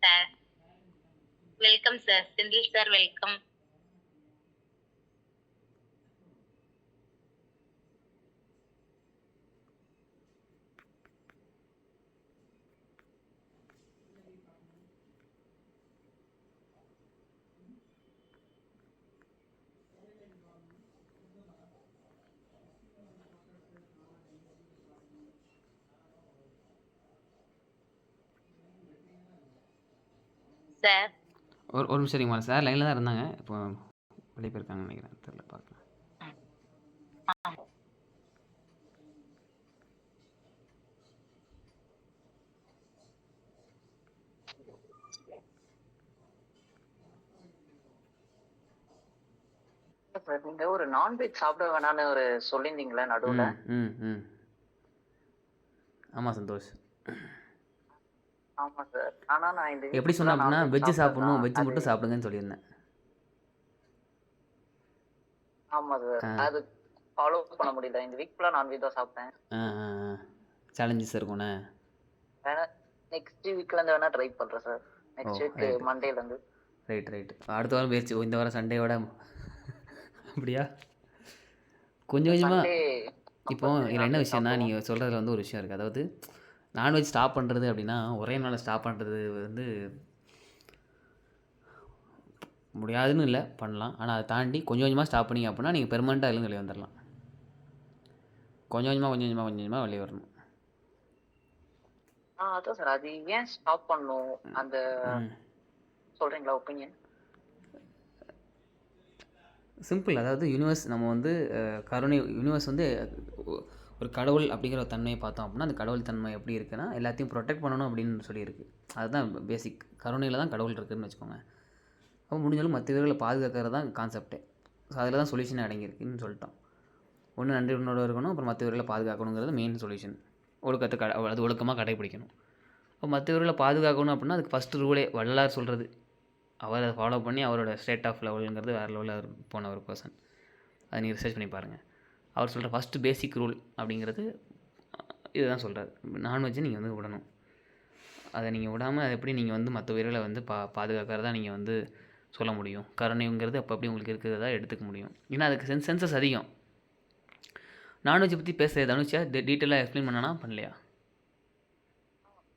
Sir. Welcome sir. Senthil sir welcome. Sir. ஒரு நிமிஷம் இருங்கம்மா. சார் லைனில் தான் இருந்தாங்க. இப்போ வெளியே போயிருக்காங்கன்னு நினைக்கிறேன். தெரியல, பார்க்கலாம். சார் நீங்க ஒரு நான்வெஜ் சாப்பிட வேணாம்னு ஒரு சொல்லியிருந்தீங்களே நடுவுல. ஆமா சந்தோஷ். ஆமா சார். ஆனா நான் இந்த எப்படி சொன்னேன் அப்படின்னா வெஜ் சாப்பிடணும், வெஜ் மட்டும் சாப்பிடுங்கன்னு சொல்லியிருந்தேன். ஆமா சார். அது ஃபாலோ பண்ண முடியல. இந்த வீக் ஃபுல்லா நான்வெஜ் தான் சாப்பிட்டேன். சேலஞ்சஸ் இருக்கும்ண்ணே. நெக்ஸ்ட் வீக்ல இருந்து வேணா ட்ரை பண்றேன் சார். நெக்ஸ்ட் வீக் மண்டேல இருந்து. ரைட். அடுத்த வாரம் முயற்சி. இந்த வாரம் சண்டேயோட அப்படியா? கொஞ்சம் கொஞ்சமாக. இப்போ இதில் என்ன விஷயம்னா, நீங்கள் சொல்கிறதுல வந்து ஒரு விஷயம் இருக்குது. அதாவது நான்வெஜ் ஸ்டாப் பண்ணுறது அப்படின்னா ஒரே நாளில் ஸ்டாப் பண்ணுறது வந்து முடியாதுன்னு இல்லை, பண்ணலாம். ஆனால் அதை தாண்டி கொஞ்சம் கொஞ்சமாக ஸ்டாப் பண்ணிங்க அப்படின்னா நீங்கள் பெர்மனெண்ட்டாக அதில் வெளியே வந்துடலாம். கொஞ்சம் கொஞ்சமாக வெளியே வரணும். அதான் சார். அது ஏன் ஸ்டாப் பண்ணணும் அந்த சொல்கிறீங்களா ஒப்பீனியன்? சிம்பிள். அதாவது யூனிவர்ஸ் நம்ம வந்து கருணை யூனிவர்ஸ் வந்து ஒரு கடவுள் அப்படிங்கிற ஒரு தன்மையை பார்த்தோம் அப்படின்னா அந்த கடவுள் தன்மை எப்படி இருக்குன்னா எல்லாத்தையும் ப்ரொடெக்ட் பண்ணணும் அப்படின்னு சொல்லியிருக்கு. அதுதான் பேசிக். கருணையில் தான் கடவுள் இருக்குதுன்னு வச்சுக்கோங்க. அப்போ முடிஞ்சாலும் மற்ற வீரர்களை பாதுகாக்கிறது தான் கான்செப்டே. ஸோ அதில் தான் சொல்யூஷன் அடங்கியிருக்குன்னு சொல்லிட்டோம். ஒன்று நன்றி உணர்வோடு இருக்கணும், அப்புறம் மற்ற வீரர்களை பாதுகாக்கணுங்கிறது மெயின் சொல்யூஷன். ஒழுக்கத்தை அது ஒழுக்கமாக கடைபிடிக்கணும். இப்போ மற்ற வீரர்களை பாதுகாக்கணும் அப்படின்னா அதுக்கு ஃபஸ்ட்டு ரூலே வள்ளலார் சொல்கிறது. அவர் அதை ஃபாலோ பண்ணி அவரோட ஸ்டேட் ஆஃப் லெவலுங்கிறது வேறு லெவலில் அவர் போன ஒரு பர்சன். அதை நீங்கள் ரிசர்ச் பண்ணி பாருங்கள். அவர் சொல்கிற ஃபஸ்ட்டு பேசிக் ரூல் அப்படிங்கிறது இதுதான் சொல்கிறார். நான்வெஜ்ஜை நீங்கள் வந்து விடணும். அதை நீங்கள் விடாமல் அதை எப்படி நீங்கள் வந்து மற்ற உயிர்களை வந்து பாதுகாக்கிறதா நீங்கள் வந்து சொல்ல முடியும். கருணைங்கிறது அப்போ எப்படி உங்களுக்கு இருக்கிறதா எடுத்துக்க முடியும். ஏன்னா அதுக்கு சென்சஸ் அதிகம். நான்வெஜ்ஜை பற்றி பேசுகிறது தனுஷா டீட்டெயிலாக எக்ஸ்பிளைன் பண்ணனா பண்ணலையா?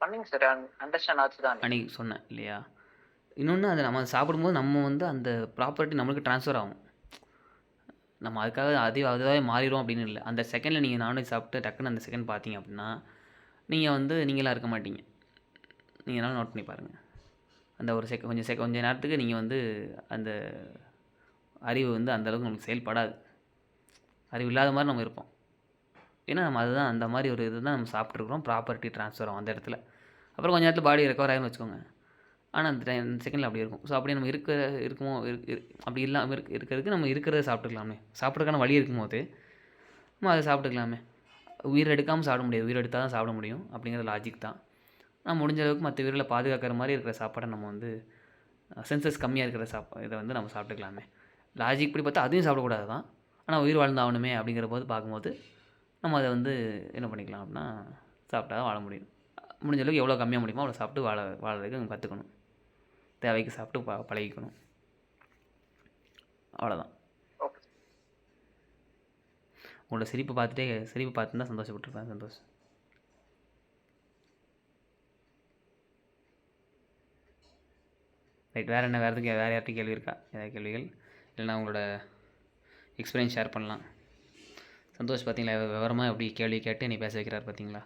பண்ணிங்க சார். அண்டர்ஸ்டாண்ட் ஆச்சு தான் அன்றைக்கி சொன்னேன் இல்லையா? இன்னொன்று அதை நம்ம சாப்பிடும்போது நம்ம வந்து அந்த ப்ராப்பர்ட்டி நம்மளுக்கு ட்ரான்ஸ்ஃபர் ஆகும். நம்ம அதுக்காக அதுவாகவே மாறிடும் அப்படின்னு இல்லை. அந்த செகண்டில் நீங்கள் நான்வெஜ் சாப்பிட்டு டக்குன்னு அந்த செகண்ட் பார்த்தீங்க அப்படின்னா நீங்கள் வந்து நீங்களாக இருக்க மாட்டீங்க. நீங்கள் என்னால் நோட் பண்ணி பாருங்கள். அந்த ஒரு கொஞ்சம் நேரத்துக்கு நீங்கள் வந்து அந்த அறிவு வந்து அந்தளவுக்கு நம்மளுக்கு செயல்படாது. அறிவு இல்லாத மாதிரி நம்ம இருப்போம். ஏன்னா நம்ம அதுதான் அந்த மாதிரி ஒரு இது தான் நம்ம சாப்பிட்ருக்குறோம். ப்ராப்பர்ட்டி ட்ரான்ஸ்ஃபர் ஆகும் அந்த இடத்துல. அப்புறம் கொஞ்சம் நேரத்தில் பாடி ரெக்கவர் ஆகின்னு வச்சுக்கோங்க. ஆனால் அந்த செகண்டில் அப்படி இருக்கும். ஸோ அப்படியே நம்ம இருக்குமோ அப்படி இல்லாமல் இருக்கிறதுக்கு நம்ம இருக்கிறத சாப்பிட்டுக்கலாமே. சாப்பிட்றதுக்கான வழி இருக்கும்போது நம்ம அதை சாப்பிட்டுக்கலாமே. உயிர் எடுக்காமல் சாப்பிட முடியாது. உயிர் எடுத்தால் தான் சாப்பிட முடியும் அப்படிங்கிற லாஜிக் தான். நான் முடிஞ்ச அளவுக்கு மற்ற உயிர்களை பாதுகாக்கிற மாதிரி இருக்கிற சாப்பாடை நம்ம வந்து சென்சஸ் கம்மியாக இருக்கிற இதை வந்து நம்ம சாப்பிட்டுக்கலாமே. லாஜிக் இப்படி பார்த்தா அதையும் சாப்பிடக்கூடாது தான். ஆனால் உயிர் வாழ்ந்தாகணுமே அப்படிங்கிற போது பார்க்கும்போது நம்ம அதை வந்து என்ன பண்ணிக்கலாம் அப்படின்னா சாப்பிட்டா தான் வாழ முடியும். முடிஞ்ச அளவுக்கு எவ்வளோ கம்மியாக முடியுமோ அவ்வளோ சாப்பிட்டு வாழறதுக்கு நம்ம கற்றுக்கணும். தேவைக்கு சாப்பிட்டு பழகிக்கணும். அவ்வளோதான். உங்களோட சிரிப்பு பார்த்துட்டு தான் சந்தோஷப்பட்டுருப்பேன். சந்தோஷம். ரைட். வேறு என்ன? வேறு யார்கிட்டையும் கேள்வி இருக்கா? ஏதாவது கேள்விகள் இல்லைனா உங்களோட எக்ஸ்பீரியன்ஸ் ஷேர் பண்ணலாம். சந்தோஷ் பார்த்தீங்களா விவரமாக எப்படி கேள்வி கேட்டு என்னை பேச வைக்கிறார் பார்த்தீங்களா?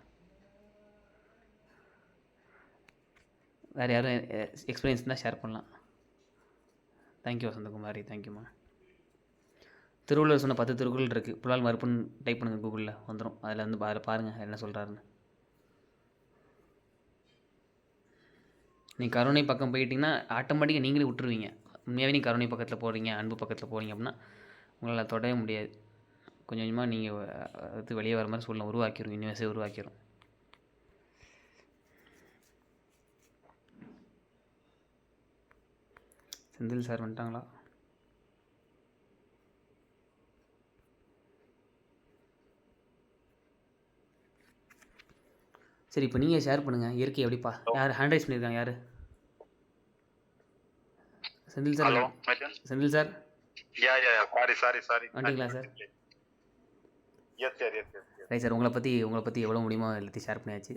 வேறு யாரும் எக்ஸ்பீரியன்ஸ் தான் ஷேர் பண்ணலாம். தேங்க்யூ வசந்தகுமாரி. தேங்க்யூம்மா. திருவள்ளுவர் சொன்ன 10 திருக்குறள் இருக்குது. புலால் மறுப்புன்னு டைப் பண்ணுங்கள், கூகுளில் வந்துடும். அதில் வந்து பாருங்கள் என்ன சொல்கிறாருன்னு. நீங்கள் கருணை பக்கம் போயிட்டீங்கன்னா ஆட்டோமேட்டிக்காக நீங்களே விட்டுருவீங்க. உண்மையாகவே நீங்கள் கருணை பக்கத்தில் போகிறீங்க, அன்பு பக்கத்தில் போகிறீங்க அப்படின்னா உங்களால் தொடவே முடியாது. கொஞ்சம் கொஞ்சமாக நீங்கள் அது வெளியே வர மாதிரி சூழ்நிலை உருவாக்கிடும். யூனிவர்ஸே உருவாக்கிடும். செந்தில் சார் வந்துட்டாங்களா? சரி, இப்போ நீங்கள் ஷேர் பண்ணுங்கள். இயற்கை எப்படிப்பா? யார் ஹேண்ட் ரைஸ் பண்ணியிருக்காங்க? யார்? Senthil sir Hello, Metin. Senthil sir Yeah. Sorry. வந்துட்டீங்களா sir? Yes, sir. Right sir. உங்களை பற்றி எவ்வளோ முடியுமோ எல்லாத்தையும் ஷேர் பண்ணியாச்சு.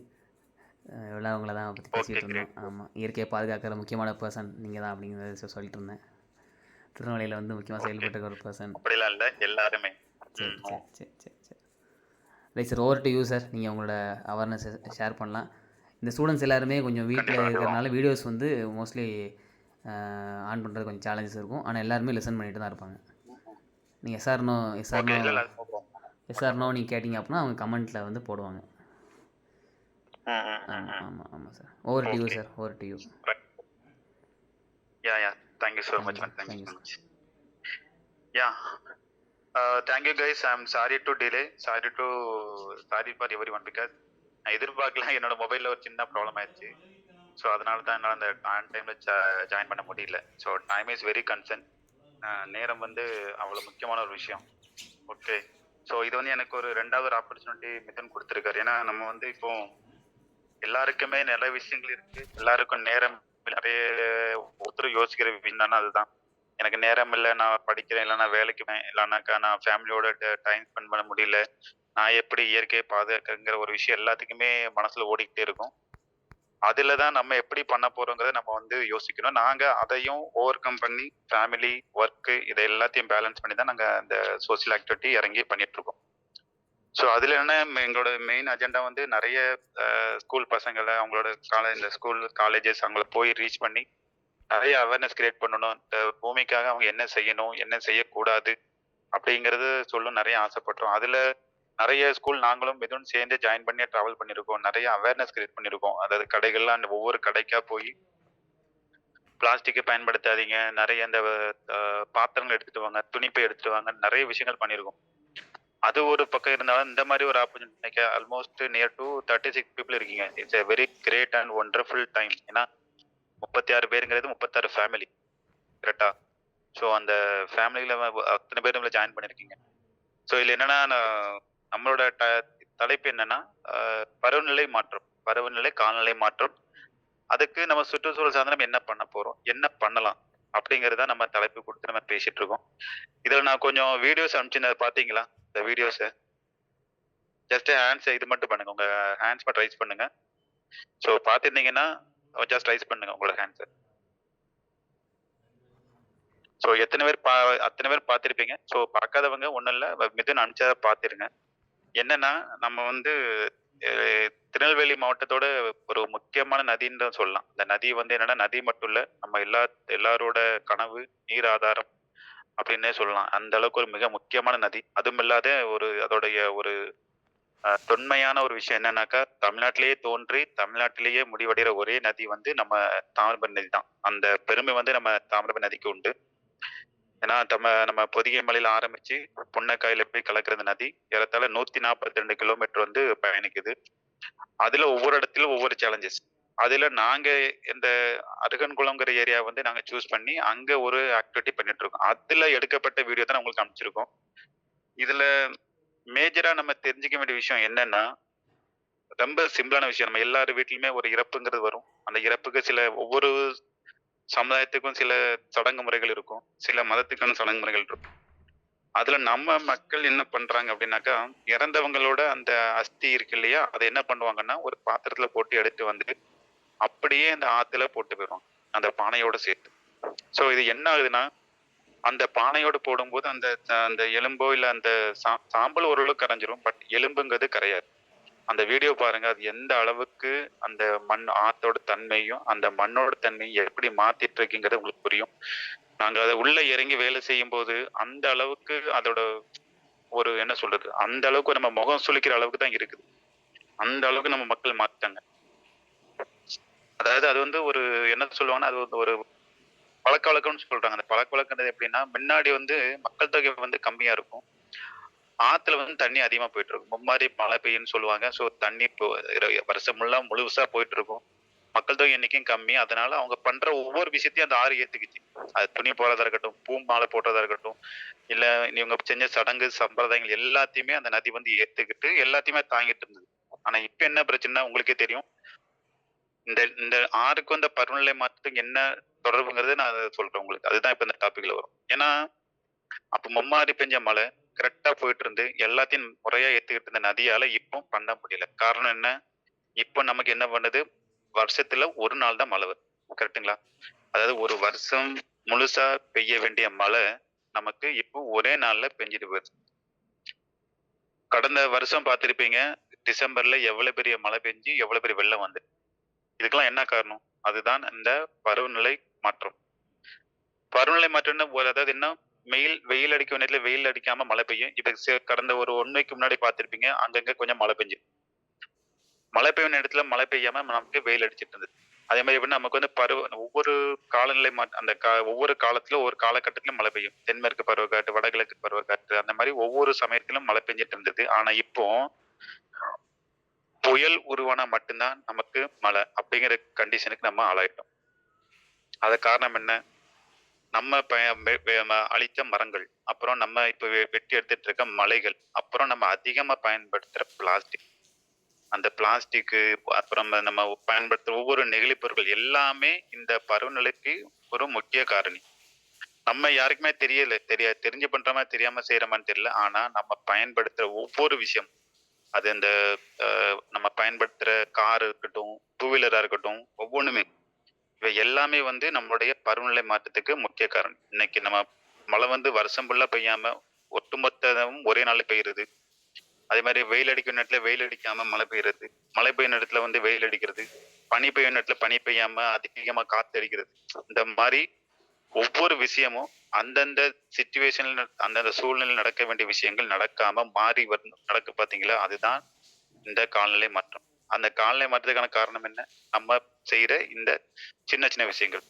எவ்வளோ உங்களை தான் பற்றி பேசிக்கிட்டு Okay, இருந்தோம். great. ஆமாம், இயற்கையை பாதுகாக்கிற முக்கியமான பர்சன் நீங்கள் தான் அப்படிங்கிறத சொல்லிட்டு இருந்தேன். திருநெல்வேலியில் வந்து முக்கியமாக செயல்பட்ட ஒரு பர்சன். அப்படிலாம் இல்லை, எல்லாருமே. சரி. Right sir. Over to you sir. நீங்கள் உங்களோட அவேர்னஸ் ஷேர் பண்ணலாம். இந்த ஸ்டூடெண்ட்ஸ் எல்லாருமே கொஞ்சம் வீட்டில் கண்டிப்பா. இருக்கிறனால வீடியோஸ் வந்து மோஸ்ட்லி ஆன் பண்ணுறது கொஞ்சம் சேலஞ்சஸ் இருக்கும். ஆனால் எல்லாருமே லிசன் பண்ணிட்டு தான் இருப்பாங்க. நீங்கள் Okay, இல்ல, no problem. எஸ்ஆர்னோ நீங்கள் கேட்டிங்க அப்படின்னா அவங்க கமெண்ட்டில் வந்து போடுவாங்க. ஆமாம் sir. Over to you Okay. Sir. Over to you. Right. Yeah. Thank you so much, man. Thank you so much. Yeah. Thank you guys. I'm sorry to delay. Sorry for everyone because நான் எதிர்பார்க்கல, என்னோட மொபைலில் ஒரு சின்ன problem ஆயிடுச்சு. So அதனால தான் என்னால் அந்த ஆன் டைமில் ஜாயின் பண்ண முடியல. So time is very concern. நேரம் வந்து அவ்வளோ முக்கியமான ஒரு விஷயம். ஓகே. ஸோ இது வந்து எனக்கு ஒரு ரெண்டாவது ஒரு ஆப்பர்ச்சுனிட்டி மிதன் கொடுத்துருக்காரு. ஏன்னா நம்ம வந்து இப்போ எல்லாருக்குமே நிறைய விஷயங்கள் இருக்கு. எல்லாருக்கும் நேரம் நிறைய ஒருத்தர் யோசிக்கிற என்னன்னா அதுதான், எனக்கு நேரம் இல்லை, நான் படிக்கிறேன், இல்லை நான் வேலைக்கு இல்லைனாக்கா நான் ஃபேமிலியோட டைம் ஸ்பெண்ட் பண்ண முடியல, நான் எப்படி இயற்கையை பாதுகாக்கிற ஒரு விஷயம் எல்லாத்துக்குமே மனசுல ஓடிக்கிட்டே இருக்கும். அதுல தான் நம்ம எப்படி பண்ண போறோங்கிறத நம்ம வந்து யோசிக்கணும். நாங்க அதையும் ஓவர் கம் பண்ணி ஃபேமிலி ஒர்க்கு இதை எல்லாத்தையும் பேலன்ஸ் பண்ணி தான் நாங்க அந்த சோசியல் ஆக்டிவிட்டி இறங்கி பண்ணிட்டு இருக்கோம். ஸோ அதுல என்ன எங்களோட மெயின் அஜெண்டா வந்து நிறைய ஸ்கூல் பசங்களை அவங்களோட இந்த ஸ்கூல் காலேஜஸ் அவங்கள போய் ரீச் பண்ணி நிறைய அவேர்னஸ் கிரியேட் பண்ணணும். இந்த பூமிக்காக அவங்க என்ன செய்யணும், என்ன செய்யக்கூடாது அப்படிங்கிறது சொல்லும் நிறைய ஆசைப்பட்டோம். அதுல நிறைய ஸ்கூல் நாங்களும் இதுவும் சேர்ந்து ஜாயின் பண்ணி ட்ராவல் பண்ணியிருக்கோம். நிறைய அவேர்னஸ் கிரியேட் பண்ணியிருக்கோம். அதாவது கடைகள்லாம் அந்த ஒவ்வொரு கடைக்கா போய் பிளாஸ்டிக்கை பயன்படுத்தாதீங்க, நிறைய இந்த பாத்திரங்கள் எடுத்துட்டு வாங்க, துணிப்பை எடுத்துட்டு வாங்க, நிறைய விஷயங்கள் பண்ணியிருக்கோம். அது ஒரு பக்கம் இருந்தாலும் இந்த மாதிரி ஒரு opportunity almost near to 36 people இருக்கீங்க. It's a very great and wonderful time. ஏன்னா 36 பேருங்கிறது 36 ஃபேமிலி, கரெக்டா? ஸோ அந்த ஃபேமிலியில் அத்தனை பேரும் ஜாயின் பண்ணியிருக்கீங்க. ஸோ இதில் என்னன்னா நம்மளோட தலைப்பு என்னன்னா பருவநிலை காலநிலை மாற்றம். அதுக்கு நம்ம சுற்றுச்சூழல் சார்ந்து நம்ம என்ன பண்ண போறோம், என்ன பண்ணலாம் அப்படிங்கறத நம்ம தலைப்பு கொடுத்து நம்ம பேசிட்டு இருக்கோம். இதுல நான் கொஞ்சம் வீடியோஸ் அனுப்பிச்சிருந்தேன், பாத்தீங்களா? இந்த வீடியோஸ் ஜஸ்ட் ஹேண்ட்ஸ் இது மட்டும் பண்ணுங்க, உங்க ஹேண்ட்ஸ் மட்டும் ரைஸ் பண்ணுங்க. ஸோ பார்த்துருந்தீங்கன்னா ஜஸ்ட் ரைஸ் பண்ணுங்க உங்களோட ஹேண்ட்ஸ். ஸோ அத்தனை பேர் பார்த்துருப்பீங்க. ஸோ பார்க்காதவங்க ஒன்றும் இல்லை, மிதுன் அனுப்பிச்சதை பார்த்துருங்க. என்னன்னா நம்ம வந்து திருநெல்வேலி மாவட்டத்தோட ஒரு முக்கியமான நதின்னு தான் சொல்லலாம். இந்த நதி வந்து என்னன்னா நதி மட்டும் இல்லை, நம்ம எல்லாரோட கனவு, நீர் ஆதாரம் அப்படின்னே சொல்லலாம். அந்த அளவுக்கு ஒரு மிக முக்கியமான நதி. அதுவும் இல்லாத அதோடைய ஒரு தொன்மையான ஒரு விஷயம் என்னன்னாக்கா, தமிழ்நாட்டிலேயே தோன்றி தமிழ்நாட்டிலேயே முடிவடைகிற ஒரே நதி வந்து நம்ம தாமிரபரணி நதி தான். அந்த பெருமை வந்து நம்ம தாமிரபரணி நதிக்கு உண்டு. ஏன்னா நம்ம பொதிகை மலையில ஆரம்பிச்சு புன்னக்காயில போய் கலக்கிற நதி ஏறத்தாழ 142 கிலோமீட்டர் வந்து பயணிக்குது. அதுல ஒவ்வொரு இடத்துலயும் ஒவ்வொரு சேலஞ்சஸ். அதுல நாங்க இந்த அருகன்குளம்ங்கிற ஏரியா வந்து நாங்க சூஸ் பண்ணி அங்க ஒரு ஆக்டிவிட்டி பண்ணிட்டு இருக்கோம். அதுல எடுக்கப்பட்ட வீடியோ தான் உங்களுக்கு அனுப்பிச்சிருக்கோம். இதுல மேஜரா நம்ம தெரிஞ்சுக்க வேண்டிய விஷயம் என்னன்னா, ரொம்ப சிம்பிளான விஷயம். நம்ம எல்லாரும் வீட்லயுமே ஒரு இறப்புங்கிறது வரும். அந்த இறப்புக்கு ஒவ்வொரு சமுதாயத்துக்கும் சில சடங்கு முறைகள் இருக்கும், சில மதத்துக்கான சடங்கு முறைகள் இருக்கும். அதுல நம்ம மக்கள் என்ன பண்றாங்க அப்படின்னாக்கா, இறந்தவங்களோட அந்த அஸ்தி இருக்கு இல்லையா, அதை என்ன பண்ணுவாங்கன்னா ஒரு பாத்திரத்துல போட்டு எடுத்து வந்து அப்படியே அந்த ஆத்துல போட்டு போயிடுவாங்க, அந்த பானையோட சேர்த்து. ஸோ இது என்ன ஆகுதுன்னா, அந்த பானையோடு போடும்போது அந்த எலும்போ இல்லை அந்த சாம்பல் ஓரளவுக்கு கரைஞ்சிரும், பட் எலும்புங்கிறது கரையாது. அந்த வீடியோ பாருங்க, அது எந்த அளவுக்கு அந்த ஆத்தோட தன்மையும் அந்த மண்ணோட தன்மையும் எப்படி மாத்திட்டு இருக்குங்கிறது உங்களுக்கு புரியும். நாங்க அதை உள்ள இறங்கி வேலை செய்யும் போது அந்த அளவுக்கு அதோட ஒரு என்ன சொல்றது, அந்த அளவுக்கு நம்ம முகம் சுளிக்கிற அளவுக்கு தான் இருக்குது. அந்த அளவுக்கு நம்ம மக்கள் மாத்தாங்க. அதாவது அது வந்து ஒரு என்ன சொல்லுவாங்கன்னா, அது வந்து ஒரு பழக்க வழக்கம்னு சொல்றாங்க. அந்த பழக்க வழக்கம்ன்றது எப்படின்னா, முன்னாடி வந்து மக்கள் தொகை வந்து கம்மியா இருக்கும், ஆத்துல வந்து தண்ணி அதிகமா போயிட்டு இருக்கும். மும்மாரி மழை பெய்யுன்னு சொல்லுவாங்க. ஸோ தண்ணி வருஷம் முழுசா போயிட்டு இருக்கும். மக்கள் தொகை எண்ணிக்கையும் கம்மி. அதனால அவங்க பண்ற ஒவ்வொரு விஷயத்தையும் அந்த ஆறு ஏத்துக்குச்சு. அது துணி போடுறதா இருக்கட்டும், பூ மாலை போடுறதா இருக்கட்டும், இல்ல இவங்க செஞ்ச சடங்கு சம்பிரதாயங்கள் எல்லாத்தையுமே அந்த நதி வந்து ஏத்துக்கிட்டு எல்லாத்தையுமே தாங்கிட்டு இருந்தது. ஆனா இப்ப என்ன பிரச்சனை உங்களுக்கே தெரியும். இந்த ஆறுக்கு வந்த பருவநிலை மாற்றத்துக்கு என்ன தொடர்புங்கிறது நான் சொல்றேன் உங்களுக்கு. அதுதான் இப்ப இந்த டாபிக்ல வரும். ஏன்னா அப்ப மும்மாரி பெஞ்ச மழை கரெக்டா போயிட்டு இருந்து எல்லாத்தையும் முறையா ஏத்துக்கிட்டு இருந்த நதியால இப்போ பண்ண முடியல. காரணம் என்ன? இப்போ நமக்கு என்ன பண்ணுது? வருஷத்துல ஒரு நாள் தான் மழை வருது. கரெக்ட்டுங்களா? அதாவது ஒரு வருஷம் முழுசா பெய்ய வேண்டிய மழை நமக்கு இப்போ ஒரே நாள்ல பெஞ்சிட்டு போயிருது. கடந்த வருஷம் பார்த்திருப்பீங்க, டிசம்பர்ல எவ்வளவு பெரிய மழை பெஞ்சு எவ்வளவு பெரிய வெள்ளம் வந்து. இதுக்கெல்லாம் என்ன காரணம்? அதுதான் இந்த பருவநிலை மாற்றம். பருவநிலை மாற்றம்னா அதாவது என்ன? வெயில் அடிக்கும் நேரத்துல வெயில் அடிக்காம மழை பெய்யும். இது கடந்த ஒரு 1 வீக் முன்னாடி பார்த்திருப்பீங்க, அங்கங்க கொஞ்சம் மழை பெஞ்சு. மழை பெய்யும் நேரத்துல மழை பெய்யாம நமக்கு வெயில் அடிச்சிட்டு இருந்தது. அதே மாதிரி எப்படின்னா நமக்கு வந்து ஒவ்வொரு காலநிலை ஒவ்வொரு காலத்துல ஒவ்வொரு காலகட்டத்திலும் மழை பெய்யும். தென்மேற்கு பருவக்காற்று, வடகிழக்கு பருவக்காற்று, அந்த மாதிரி ஒவ்வொரு சமயத்திலும் மழை பெஞ்சிட்டு இருந்தது. ஆனா இப்போ புயல் உருவானா மட்டும்தான் நமக்கு மழை அப்படிங்கிற கண்டிஷனுக்கு நம்ம ஆளாயிட்டோம். அது காரணம் என்ன? நம்ம அழித்த மரங்கள், அப்புறம் நம்ம இப்ப வெட்டி எடுத்துட்டு இருக்க மலைகள், அப்புறம் நம்ம அதிகமா பயன்படுத்துற பிளாஸ்டிக். அந்த பிளாஸ்டிக்கு, அப்புறம் நம்ம பயன்படுத்துற ஒவ்வொரு நெகிழி பொருட்கள் எல்லாமே இந்த பருவநிலைக்கு ஒரு முக்கிய காரணி. நம்ம யாருக்குமே தெரிஞ்சு பண்றோமா தெரியாம செய்யறோமான்னு தெரியல. ஆனா நம்ம பயன்படுத்துற ஒவ்வொரு விஷயம், அது இந்த நம்ம பயன்படுத்துற கார் இருக்கட்டும், டூ வீலரா இருக்கட்டும், ஒவ்வொன்றுமே இவை எல்லாமே வந்து நம்மளுடைய பருவநிலை மாற்றத்துக்கு முக்கிய காரணம். இன்னைக்கு நம்ம மழை வந்து வருஷம் ஃபுல்லா பெய்யாம ஒட்டுமொத்தமும் ஒரே நாள்ல பெய்யுறது. அதே மாதிரி வெயில் அடிக்கும் நேரத்துல வெயில் அடிக்காம மழை பெய்யுறது, மழை பெய்யும் நேரத்துல வந்து வெயில் அடிக்கிறது, பனி பெய்யும் நேரத்துல பனி பெய்யாம அதிகமா காத்து அடிக்கிறது. இந்த மாதிரி ஒவ்வொரு விஷயமும் அந்தந்த சிச்சுவேஷன்ல அந்தந்த சூழ்நிலையில் நடக்க வேண்டிய விஷயங்கள் நடக்காம மாறி நடக்கு பாத்தீங்களா? அதுதான் இந்த காலநிலை மாற்றம். அந்த காலநிலை மாற்றத்துக்கான காரணம் என்ன? நம்ம செய்யற இந்த சின்ன சின்ன விஷயங்கள்.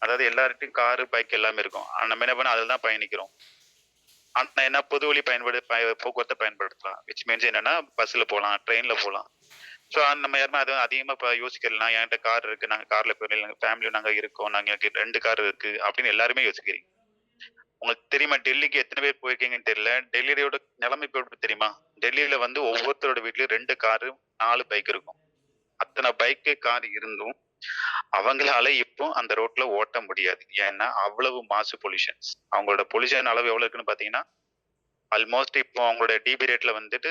அதாவது எல்லார்கிட்டையும் காரு, பைக் எல்லாமே இருக்கும். நம்ம என்ன பண்ண அதில் தான் பயணிக்கிறோம். ஆனா என்ன பொது வழி போக்குவரத்தை பயன்படுத்தலாம். விச் மீன்ஸ் என்னன்னா பஸ்ல போகலாம், ட்ரெயின்ல போகலாம். ஸோ நம்ம யாருமே அதை அதிகமா இப்போ யோசிக்கலாம். என்கிட்ட கார் இருக்கு, நாங்க கார்ல போயிடலாம், எங்க ஃபேமிலியும் நாங்க இருக்கோம், நாங்க எனக்கு 2 கார் இருக்கு அப்படின்னு எல்லாருமே யோசிக்கிறீங்க. உங்களுக்கு தெரியுமா டெல்லிக்கு எத்தனை பேர் போயிருக்கீங்கன்னு தெரியல. டெல்லியோட நிலைமை இப்போ எப்படி தெரியுமா? டெல்லியில வந்து ஒவ்வொருத்தரோட வீட்லயும் 2 காரு, 4 பைக் இருக்கும். அத்தனை பைக்கு, கார் இருந்தும் அவங்களால இப்போ அந்த ரோட்ல ஓட்ட முடியாது. ஏன்னா அவ்வளவு மாசு பொல்யூஷன்ஸ். அவங்களோட பொல்யூஷன் அளவு எவ்வளவு இருக்குன்னு பாத்தீங்கன்னா, ஆல்மோஸ்ட் இப்போ அவங்களோட டிபி ரேட்ல வந்துட்டு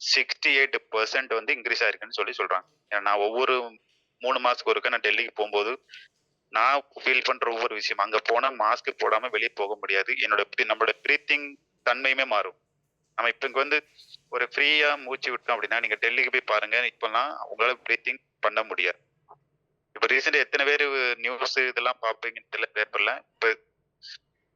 68% வந்து இன்க்ரீஸ் ஆயிருக்குன்னு சொல்றாங்க. ஏன்னா நான் ஒவ்வொரு 3 மாசத்துக்கு ஒருக்கா நான் டெல்லிக்கு போகும்போது நான் ஃபீல் பண்ற ஒவ்வொரு விஷயம், அங்க போனா மாஸ்க் போடாம வெளியே போக முடியாது. நம்மளோட பிரீத்திங் தன்மையுமே மாறும். நம்ம இப்ப இங்க வந்து ஒரு ஃப்ரீயா மூச்சு விட்டோம் அப்படின்னா, நீங்க டெல்லிக்கு போய் பாருங்க, இப்பெல்லாம் உங்களால பிரீத்திங் பண்ண முடியாது. இப்ப ரீசெண்டா எத்தனை பேர் நியூஸ் இதெல்லாம் பார்ப்பீங்கன்னு தெரியல பேப்பர்ல. இப்ப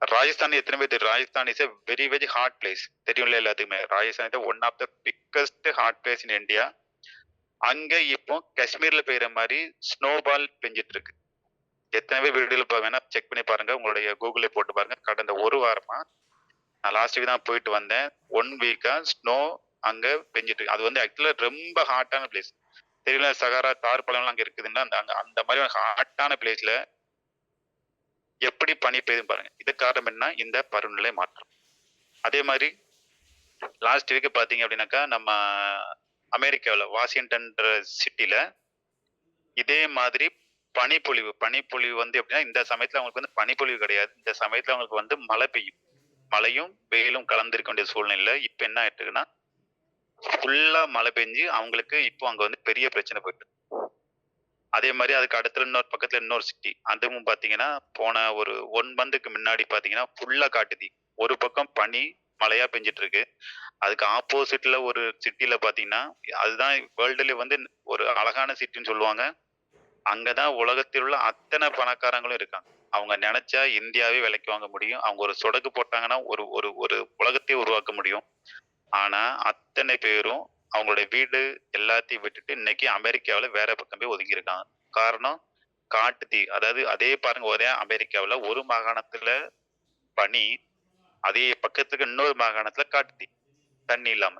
ராஜஸ்தான் எத்தனை பேர் தெரியும்? Rajasthan is very very hot place. தெரியும்ல எல்லாத்துக்குமே. Rajasthan is one of the biggest hot place in India. அங்க இப்போ காஷ்மீர்ல பெய்யற மாதிரி ஸ்னோபால் பெஞ்சிட்டு இருக்கு. எத்தனை பேர் வீடியோல வேணா செக் பண்ணி பாருங்க. உங்களுடைய கூகுள்ல போட்டு பாருங்க. கடந்த ஒரு வாரமா நான் லாஸ்ட் வீக் தான் போயிட்டு வந்தேன். 1 வீக்கா ஸ்னோ அங்க பெஞ்சிட்டு இருக்கு. அது வந்து ஆக்சுவலா ரொம்ப ஹாட்டான பிளேஸ். தெரியல, சகாரா தார் பழம்லாம் அங்க இருக்குதுன்னா அந்த மாதிரி ஹாட்டான பிளேஸ்ல எப்படி பனி பெய்யுதுன்னு பாருங்க. இது காரணம் என்ன? இந்த பருவநிலை மாற்றம். அதே மாதிரி லாஸ்ட் வீக் பாத்தீங்க அப்படின்னாக்கா, நம்ம அமெரிக்காவில் வாஷிங்டன் சிட்டில இதே மாதிரி பனிப்பொழிவு வந்து எப்படின்னா, இந்த சமயத்துல அவங்களுக்கு வந்து பனிப்பொழிவு கிடையாது. இந்த சமயத்துல அவங்களுக்கு வந்து மழை பெய்யும். மழையும் வெயிலும் கலந்திருக்க வேண்டிய சூழ்நிலை இப்ப என்ன ஆயிட்டுன்னா, ஃபுல்லா மழை பெஞ்சு அவங்களுக்கு இப்போ அங்க வந்து பெரிய பிரச்சனை போயிட்டு. அதே மாதிரி அதுக்கு அடுத்துல பக்கத்துல இன்னொரு சிட்டி, அதுவும் பாத்தீங்கன்னா போன ஒரு 1 மந்த்துக்கு முன்னாடி பாத்தீங்கன்னா ஃபுல்லா காட்டுது. ஒரு பக்கம் பனி மழையா பெஞ்சிட்டு இருக்கு. அதுக்கு ஆப்போசிட்ல ஒரு சிட்டில பாத்தீங்கன்னா, அதுதான் வேர்ல்டுல வந்து ஒரு அழகான சிட்டின்னு சொல்லுவாங்க. அங்கதான் உலகத்தில் உள்ள அத்தனை பணக்காரங்களும் இருக்காங்க. அவங்க நினைச்சா இந்தியாவே விலைக்கு வாங்க முடியும். அவங்க ஒரு சொடக்கு போட்டாங்கன்னா ஒரு ஒரு ஒரு உலகத்தையே உருவாக்க முடியும். ஆனா அத்தனை பேரும் அவங்களுடைய வீடு எல்லாத்தையும் விட்டுட்டு இன்னைக்கு அமெரிக்காவில வேற பக்கம் போய் ஒதுங்கி இருக்காங்க. காரணம் காட்டு தீ. அதாவது அதே பாருங்க, ஒரே அமெரிக்காவில ஒரு மாகாணத்துல பனி, அதே பக்கத்துக்கு இன்னொரு மாகாணத்துல காட்டு தீ, தண்ணி இல்லாம.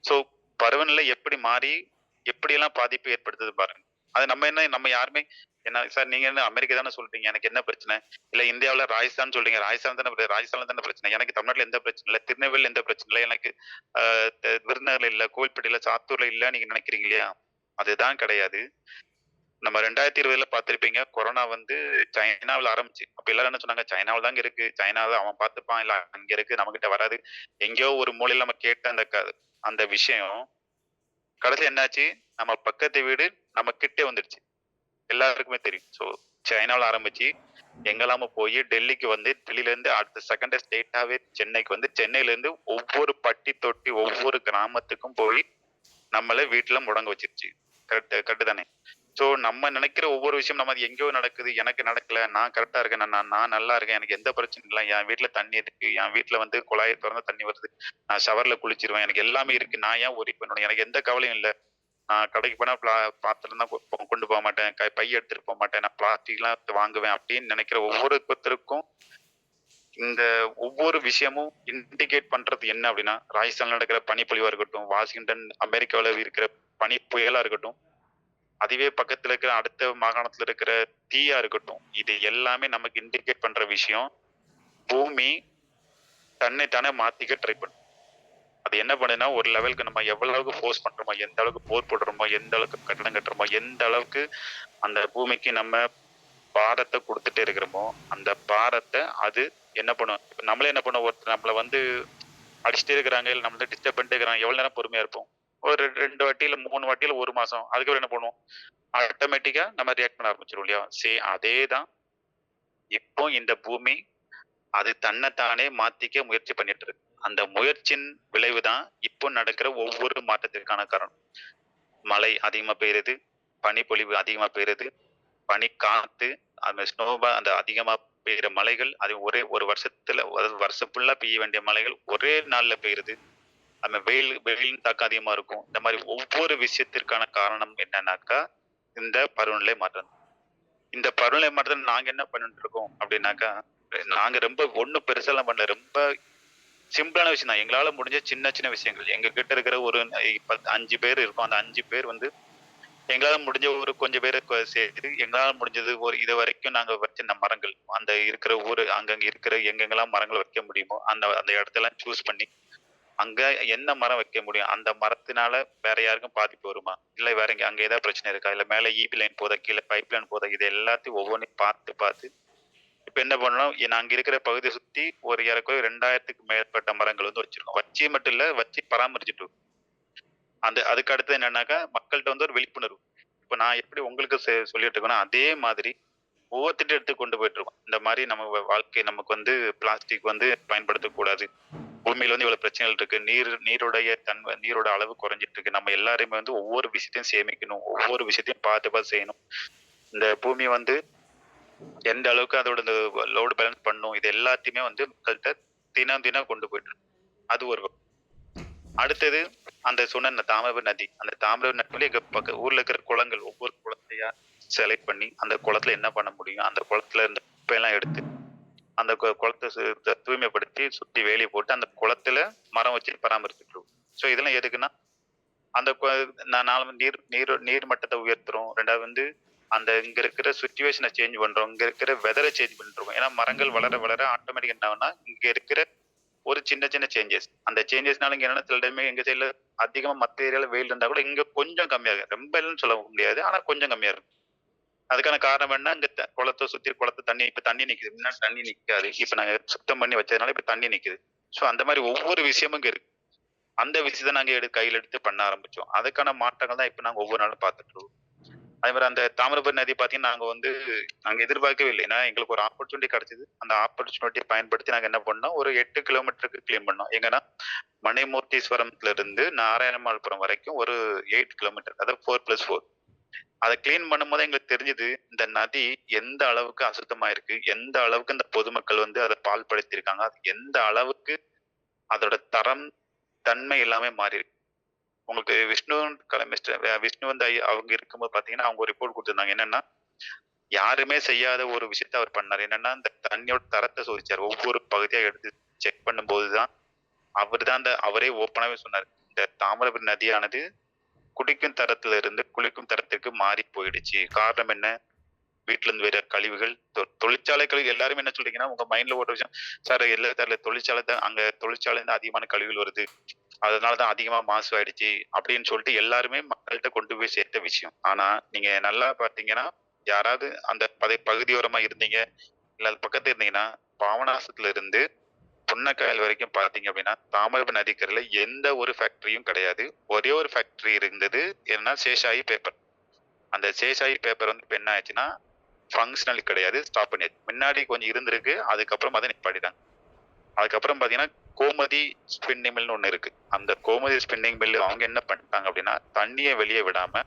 சோ பருவநிலை எப்படி மாறி எப்படியெல்லாம் பாதிப்பு ஏற்படுத்துது பாருங்க. அது நம்ம யாருமே என்ன சார், நீங்க என்ன அமெரிக்கா தானே சொல்றீங்க, எனக்கு என்ன பிரச்சனை? இல்ல இந்தியாவில ராஜஸ்தான் சொல்றீங்க, ராஜஸ்தான்ல தானே பிரச்சனை. எனக்கு தமிழ்நாட்டுல எந்த பிரச்சனை இல்லை, திருநெல்வேலியில எந்த பிரச்சனை இல்லை, எனக்கு விருதுநகர்ல இல்ல, கோவில்பட்டியில, சாத்தூர்ல இல்ல நீங்க நினைக்கிறீங்க இல்லையா? அதுதான் கிடையாது. நம்ம 2020 பார்த்திருப்பீங்க. கொரோனா வந்து சைனாவுல ஆரம்பிச்சு. அப்ப எல்லாரும் என்ன சொன்னாங்க? சைனாவுல தாங்க இருக்கு. சைனால அவன் பார்த்துப்பான். இல்ல அங்க இருக்கு. நம்மகிட்ட வராது. எங்கேயோ ஒரு மூலையில நம்ம கேட்ட அந்த விஷயம் கடைசியா என்னாச்சு? நம்ம பக்கத்து வீடு நம்ம கிட்டே வந்துடுச்சு. எல்லாருக்குமே தெரியும். ஸோ சைனாவுல ஆரம்பிச்சு எங்கெல்லாமோ போய் டெல்லிக்கு வந்து, டெல்லியிலேருந்து அடுத்த செகண்ட் ஸ்டேட்டாவே சென்னைக்கு வந்து, சென்னையிலேருந்து ஒவ்வொரு பட்டி தொட்டி, ஒவ்வொரு கிராமத்துக்கும் போய் நம்மள வீட்ல முடங்க வச்சிருச்சு. கரெக்ட்டு தானே? ஸோ நம்ம நினைக்கிற ஒவ்வொரு விஷயம் நம்ம அது எங்கேயோ நடக்குது. எனக்கு நடக்கல. நான் கரெக்ட்டா இருக்கேன். நான் நல்லா இருக்கேன். எனக்கு எந்த பிரச்சனையும் இல்ல. என் வீட்ல தண்ணி இருக்கு. என் வீட்ல வந்து குழாய தொறந்தா தண்ணி வருது. நான் ஷவர்ல குளிச்சிருவேன். எனக்கு எல்லாமே இருக்கு. நான் ஏன் ஒரி பண்ணணும்? எனக்கு எந்த கவலையும் இல்ல. நான் கடைக்கு போனா பாத்திரம் தான் கொண்டு போக மாட்டேன். பை எடுத்துட்டு போக மாட்டேன். நான் பிளாஸ்டிக்லாம் வாங்குவேன் அப்படின்னு நினைக்கிற ஒவ்வொருத்தருக்கும் இந்த ஒவ்வொரு விஷயமும் இண்டிகேட் பண்றது என்ன அப்படின்னா, ராஜஸ்தான்ல நடக்கிற பனிப்பொழிவா இருக்கட்டும், வாஷிங்டன் அமெரிக்காவுல இருக்கிற பனி புயலா இருக்கட்டும், அதுவே பக்கத்துல இருக்கிற அடுத்த மாகாணத்துல இருக்கிற தீயா இருக்கட்டும், இது எல்லாமே நமக்கு இண்டிகேட் பண்ற விஷயம். பூமி தன்னை தானே மாத்திக்க ட்ரை பண்ணும். அது என்ன பண்ணுன்னா, ஒரு லெவலுக்கு நம்ம எவ்வளவு அளவுக்கு ஃபோர்ஸ் பண்றோமோ, எந்த அளவுக்கு போர் போடுறோமோ, எந்த அளவுக்கு கட்டடம் கட்டுறோமோ, எந்த அளவுக்கு அந்த பூமிக்கு நம்ம பாரத்த குடுத்துட்டே இருக்கிறோமோ, அந்த பாரத்த அது என்ன பண்ணும்? இப்ப நம்மளே என்ன பண்ணுவோம்? ஒருத்தர் நம்மள வந்து அடிச்சுட்டே இருக்கிறாங்க, இல்ல நம்மள டிஸ்டர்ப் பண்ணிட்டே இருக்கிறாங்க. எவ்வளவு நேரம் பொறுமையா இருப்போம்? ஒரு 2 வாட்டி, இல்ல 3 வாட்டி, இல்ல 1 மாசம். அதுக்கப்புறம் என்ன பண்ணுவோம்? ஆட்டோமேட்டிக்கா நம்ம ரியாக்ட் பண்ண ஆரம்பிச்சிருவோம் இல்லையா? அதேதான் இப்போ இந்த பூமி அது தன்னைத்தானே மாத்திக்க முயற்சி பண்ணிட்டு இருக்கு. அந்த முயற்சியின் விளைவு தான் இப்போ நடக்கிற ஒவ்வொரு மாற்றத்திற்கான காரணம். மழை அதிகமா பெய்யுறது, பனிப்பொழிவு அதிகமா பெய்யுறது, பனி காத்து, அந்த ஸ்னோபா அந்த அதிகமா பெய்யுற மழைகள், அது ஒரே ஒரு வருஷத்துல அதாவது வருஷம் ஃபுல்லா பெய்ய வேண்டிய மழைகள் ஒரே நாள்ல பெய்யுறது. அந்த வெயிலின் தாக்கம் அதிகமா இருக்கும். இந்த மாதிரி ஒவ்வொரு விஷயத்திற்கான காரணம் என்னன்னாக்கா, இந்த பருவநிலை மாற்றம். இந்த பருவநிலை மாற்றத்துல நாங்க என்ன பண்ணிட்டு இருக்கோம் அப்படின்னாக்கா, நாங்க ரொம்ப ஒண்ணும் பெருசாலாம் பண்ணல. ரொம்ப சிம்பிளான விஷயம் தான். எங்களால முடிஞ்ச சின்ன சின்ன விஷயங்கள். எங்க கிட்ட இருக்கிற ஒரு 5 பேர் இருக்கோம். அந்த 5 பேர் வந்து எங்களால முடிஞ்ச ஒரு கொஞ்சம் பேர சேர்த்து, எங்களால முடிஞ்சது ஒரு இதுவரைக்கும் நாங்க வச்ச இந்த மரங்கள், அந்த இருக்கிற ஊரு அங்கங்க இருக்கிற எங்கெங்கெல்லாம் மரங்கள் வைக்க முடியுமோ, அந்த அந்த இடத்தெல்லாம் சூஸ் பண்ணி, அங்க என்ன மரம் வைக்க முடியும்? அந்த மரத்தினால வேற யாருக்கும் பாதிப்பு வருமா? இல்ல வேற அங்க ஏதாவது பிரச்சனை இருக்கா? இல்ல மேல ஈபி லைன் போதா? கீழ பைப் லைன் போதா? இது எல்லாத்தையும் ஒவ்வொன்னையும் பார்த்து, இப்ப என்ன பண்ணோம்? நாங்க இருக்கிற பகுதிய சுத்தி ஒரு ஏறக்குறைய 2000க்கு மேற்பட்ட மரங்கள் வந்து வச்சிருக்கோம். வச்சு மட்டும் இல்ல, வச்சு பராமரிச்சுட்டு இருக்கோம். அதுக்கு அடுத்தது என்னன்னாக்கா, மக்கள்ட்ட வந்து ஒரு விழிப்புணர்வு. இப்ப நான் எப்படி உங்களுக்கு சொல்லிட்டு இருக்கேனோ, அதே மாதிரி ஒவ்வொருத்தர்ட்ட எடுத்து கொண்டு போயிட்டு இருக்கோம். இந்த மாரி நம்ம வாழ்க்கை நமக்கு வந்து பிளாஸ்டிக் வந்து பயன்படுத்தக்கூடாது. பூமியில வந்து இவ்வளவு பிரச்சனைகள் இருக்கு. நீருடைய நீரோட அளவு குறைஞ்சிட்டு இருக்கு. நம்ம எல்லாருமே வந்து ஒவ்வொரு விஷயத்தையும் சேமிக்கணும். ஒவ்வொரு விஷயத்தையும் பார்த்து செய்யணும். இந்த பூமி வந்து எந்த அளவுக்கு அதோட இந்த லோடு பேலன்ஸ் பண்ணும். இது எல்லாத்தையுமே வந்து மக்கள்ட்ட தினம் கொண்டு போயிட்டு இருக்கு. அது ஒரு பக்கம். அடுத்தது அந்த சொன்ன தாமிரபரணி நதி. அந்த தாமிரபரணி நதியில எங்க ஊர்ல இருக்கிற குளங்கள், ஒவ்வொரு குளத்தையா செலக்ட் பண்ணி, அந்த குளத்துல என்ன பண்ண முடியும்? அந்த குளத்துல இருந்த குப்பையெல்லாம் எடுத்து, அந்த குளத்த தூய்மைப்படுத்தி, சுத்தி வேலி போட்டு, அந்த குளத்துல மரம் வச்சு பராமரிச்சுட்டு இருக்கோம். ஸோ இதெல்லாம் எதுக்குன்னா, அந்த நீர் மட்டத்த உயர்த்துறோம். 2வது வந்து அந்த இங்க இருக்கிற சிச்சுவேஷன சேஞ்ச் பண்றோம். இங்க இருக்கிற வெதர சேஞ்ச் பண்ணிருக்கோம். ஏன்னா மரங்கள் வளர ஆட்டோமேட்டிக்கா என்ன ஆகும்னா, இங்க இருக்கிற ஒரு சின்ன சேஞ்சஸ். அந்த சேஞ்சஸ்னால இங்க என்னன்னா, சில டைம் எங்க சைடுல அதிகமா மத்த ஏரியால வெயில் இருந்தா கூட இங்க கொஞ்சம் கம்மியாகும். ரொம்ப இல்லன்னு சொல்ல முடியாது. ஆனா கொஞ்சம் கம்மியா இருக்கும். அதுக்கான காரணம் என்ன? இங்க குளத்த சுத்தி இப்ப தண்ணி நிக்குது. முன்னாடி தண்ணி நிக்காது. இப்ப நாங்க சுத்தம் பண்ணி வச்சதுனால இப்ப தண்ணி நிக்குது. சோ அந்த மாதிரி ஒவ்வொரு விஷயமும் இங்க இருக்கு. அந்த விஷயத்த நாங்க கையில எடுத்து பண்ண ஆரம்பிச்சோம். அதுக்கான மாற்றங்கள் தான் இப்ப நாங்க ஒவ்வொரு நாளும் பார்த்துட்டு இருக்கோம். அதே மாதிரி அந்த தாமிரபரணி நதி பாத்தீங்கன்னா, நாங்க எதிர்பார்க்கவே இல்லை. ஏன்னா எங்களுக்கு ஒரு ஆப்பர்ச்சுனிட்டி கிடைச்சது. அந்த ஆப்பர்ச்சுனிட்டியை பயன்படுத்தி நாங்க என்ன பண்ணோம்? ஒரு 8 கிலோமீட்டருக்கு கிளீன் பண்ணோம். எங்கன்னா மணிமூர்த்தீஸ்வரம்ல இருந்து நாராயணமால்புரம் வரைக்கும் ஒரு 8 கிலோமீட்டர். அதாவது 4+4. அதை கிளீன் பண்ணும்போது எங்களுக்கு தெரிஞ்சது இந்த நதி எந்த அளவுக்கு அசுத்தமா இருக்கு, எந்த அளவுக்கு இந்த பொதுமக்கள் வந்து அதை பாழ்படுத்தியிருக்காங்க, அது எந்த அளவுக்கு அதோட தரம் தன்மை எல்லாமே மாறி இருக்கு. உங்களுக்கு விஷ்ணு வந்து அவங்க இருக்கும்போது பாத்தீங்கன்னா அவங்க ஒரு ரிப்போர்ட் கொடுத்திருந்தாங்க. என்னன்னா, யாருமே செய்யாத ஒரு விஷயத்த அவர் பண்ணாரு. என்னன்னா, இந்த தண்ணியோட தரத்தை சோதிச்சாரு. ஒவ்வொரு பகுதியா எடுத்து செக் பண்ணும்போதுதான் அவரே ஓப்பனாவே சொன்னாரு. இந்த தாமிரபரணி நதியானது குடிக்கும் தரத்துல இருந்து குளிக்கும் தரத்திற்கு மாறி போயிடுச்சு. காரணம் என்ன? வீட்டுல இருந்து வர கழிவுகள், தொழிற்சாலை கழிவு. எல்லாருமே என்ன சொல்றீங்கன்னா, உங்க மைண்ட்ல ஒரு விஷயம், சார் எல்லா தொழிற்சாலை தான், அங்க தொழிற்சாலை அதிகமான கழிவுகள் வருது அதனால தான் அதிகமா மாசு ஆயிடுச்சு அப்படின்னு சொல்லிட்டு எல்லாருமே மக்கள்கிட்ட கொண்டு போய் சேர்த்த விஷயம். ஆனா நீங்க நல்லா பார்த்தீங்கன்னா, யாராவது அந்த பகுதியோரமா இருந்தீங்க, இல்ல அது பக்கத்துல இருந்தீங்கன்னா, பாபநாசத்துல இருந்து புன்னக்காயல் வரைக்கும் பார்த்தீங்க அப்படின்னா, தாமிரபரணி நதிக்கரையில எந்த ஒரு ஃபேக்டரியும் கிடையாது. ஒரே ஒரு ஃபேக்டரி இருந்தது. என்னன்னா சேஷாயி பேப்பர். அந்த சேஷாயி பேப்பர் வந்து இப்ப என்ன ஆச்சுன்னா, ஃபங்ஷனல் கிடையாது. ஸ்டாப் பண்ணியாச்சு. முன்னாடி கொஞ்சம் இருந்திருக்கு. அதுக்கப்புறம் அத நிப்பாட்டிட்டாங்க. அதுக்கப்புறம் பார்த்தீங்கன்னா, கோமதி ஸ்பின்னிங் மில்னு ஒண்ணு இருக்கு. அந்த கோமதி ஸ்பின்னிங் மில் அவங்க என்ன பண்ணிட்டாங்க அப்படின்னா, தண்ணிய வெளிய விடாம,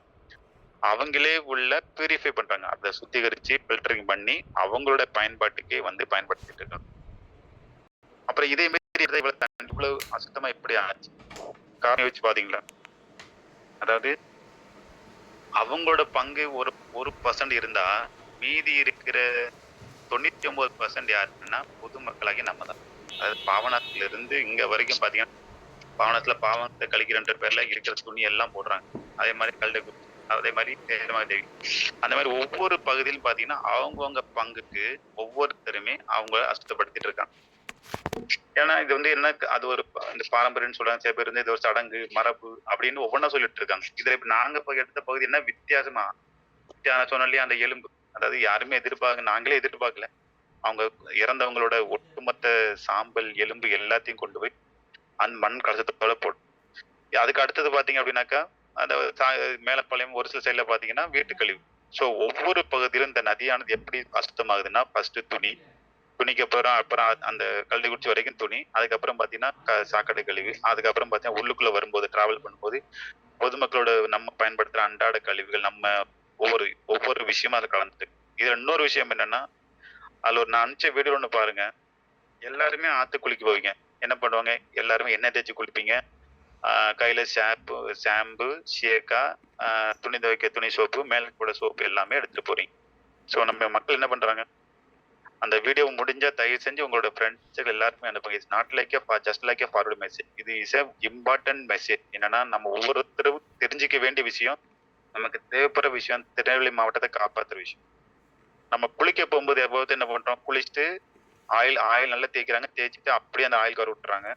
அவங்களே உள்ள பியூரிஃபை பண்றாங்க. அத சுத்திகரிச்சு ஃபில்டரிங் பண்ணி, அவங்களோட பயன்பாட்டுக்கே வந்து பயன்படுத்திட்டு இருக்காங்க. அப்புறம் இதே மாரி இவ்வளவு தண்ணி இவ்வளவு அசுத்தமா எப்படி ஆச்சு? காரணம் யோசிச்சு பார்த்தீங்களா? அதாவது அவங்களோட பங்கு ஒரு 1% இருந்தா, மீதி இருக்கிற 99% யாருன்னா பொதுமக்களாகிய நம்ம தான். அதாவது பாபநாசத்துல இருந்து இங்க வரைக்கும் பார்த்தீங்கன்னா, பாபநாசத்துல பாவத்தை கழிக்கிறன்ற பேர்ல இருக்கிற துணி எல்லாம் போடுறாங்க. அதே மாதிரி கல்டக்குறிச்சி, அதே மாதிரி தேவி, அந்த மாதிரி ஒவ்வொரு பகுதியிலும் பார்த்தீங்கன்னா, அவங்கவங்க பங்குக்கு ஒவ்வொருத்தருமே அவங்க அசுத்தப்படுத்திட்டு இருக்காங்க. ஏன்னா இது வந்து என்ன அது ஒரு இந்த பாரம்பரியம்னு சொல்றாங்க. சில பேர் வந்து இது ஒரு சடங்கு, மரபு அப்படின்னு ஒவ்வொன்றா சொல்லிட்டு இருக்காங்க. இதுல இப்ப நாங்க இப்ப எடுத்த பகுதி என்ன வித்தியாசமா சொன்னேன் இல்லையா, அந்த எலும்பு. அதாவது யாருமே நாங்களே எதிர்பார்க்கல. அவங்க இறந்தவங்களோட ஒட்டுமொத்த சாம்பல், எலும்பு எல்லாத்தையும் கொண்டு போய் அந்த மண் கலசத்தோட போட்டு, அதுக்கு அடுத்தது பாத்தீங்க அப்படின்னாக்கா, அந்த மேலப்பாளையம் ஒரு சில சைட்ல பாத்தீங்கன்னா வீட்டு கழிவு. சோ ஒவ்வொரு பகுதியிலும் இந்த நதியானது எப்படி அசுத்தமாகுதுன்னா, ஃபர்ஸ்ட் துணிக்கு அப்புறம் அந்த கள்ளக்குறிச்சி வரைக்கும் துணி, அதுக்கப்புறம் பாத்தீங்கன்னா சாக்கடை கழிவு, அதுக்கப்புறம் பாத்தீங்கன்னா உள்ளுக்குள்ள வரும்போது டிராவல் பண்ணும்போது பொதுமக்களோட நம்ம பயன்படுத்துற அன்றாட கழிவுகள், நம்ம ஒவ்வொரு விஷயமும் அதை கலந்துட்டு. இதுல இன்னொரு விஷயம் என்னன்னா, அதுல நான் அனுப்பிச்ச வீடியோ ஒண்ணு பாருங்க. எல்லாருமே ஆத்து குளிக்க போவீங்க. என்ன பண்ணுவாங்க? எல்லாருமே எண்ணெய் தேய்ச்சி குளிப்பீங்க. கையில ஷாம்பு, ஷேக்கா, துணி துவைக்க துணி சோப்பு, மேல கூட சோப்பு எல்லாமே எடுத்துட்டு போறீங்க. சோ நம்ம மக்கள் என்ன பண்றாங்க? அந்த வீடியோ முடிஞ்சா தயவு செஞ்சு உங்களோட ஃப்ரெண்ட்ஸுக்கு எல்லாருக்குமே அனுப்புங்க. It's not like just like a forward message. இது இஸ் எ இம்பார்ட்டன்ட் மெசேஜ். என்னன்னா நம்ம ஒவ்வொருத்தரும் தெரிஞ்சுக்க வேண்டிய விஷயம், நமக்கு தேவைப்படுற விஷயம், திருநெல்வேலி மாவட்டத்தை காப்பாத்துற விஷயம். நம்ம குளிக்க போகும்போது எப்போது என்ன பண்றோம்? குளிச்சுட்டு ஆயில் நல்லா தேய்க்கிறாங்க. தேய்ச்சிட்டு அப்படியே அந்த ஆயில் கவர் விட்டுறாங்க.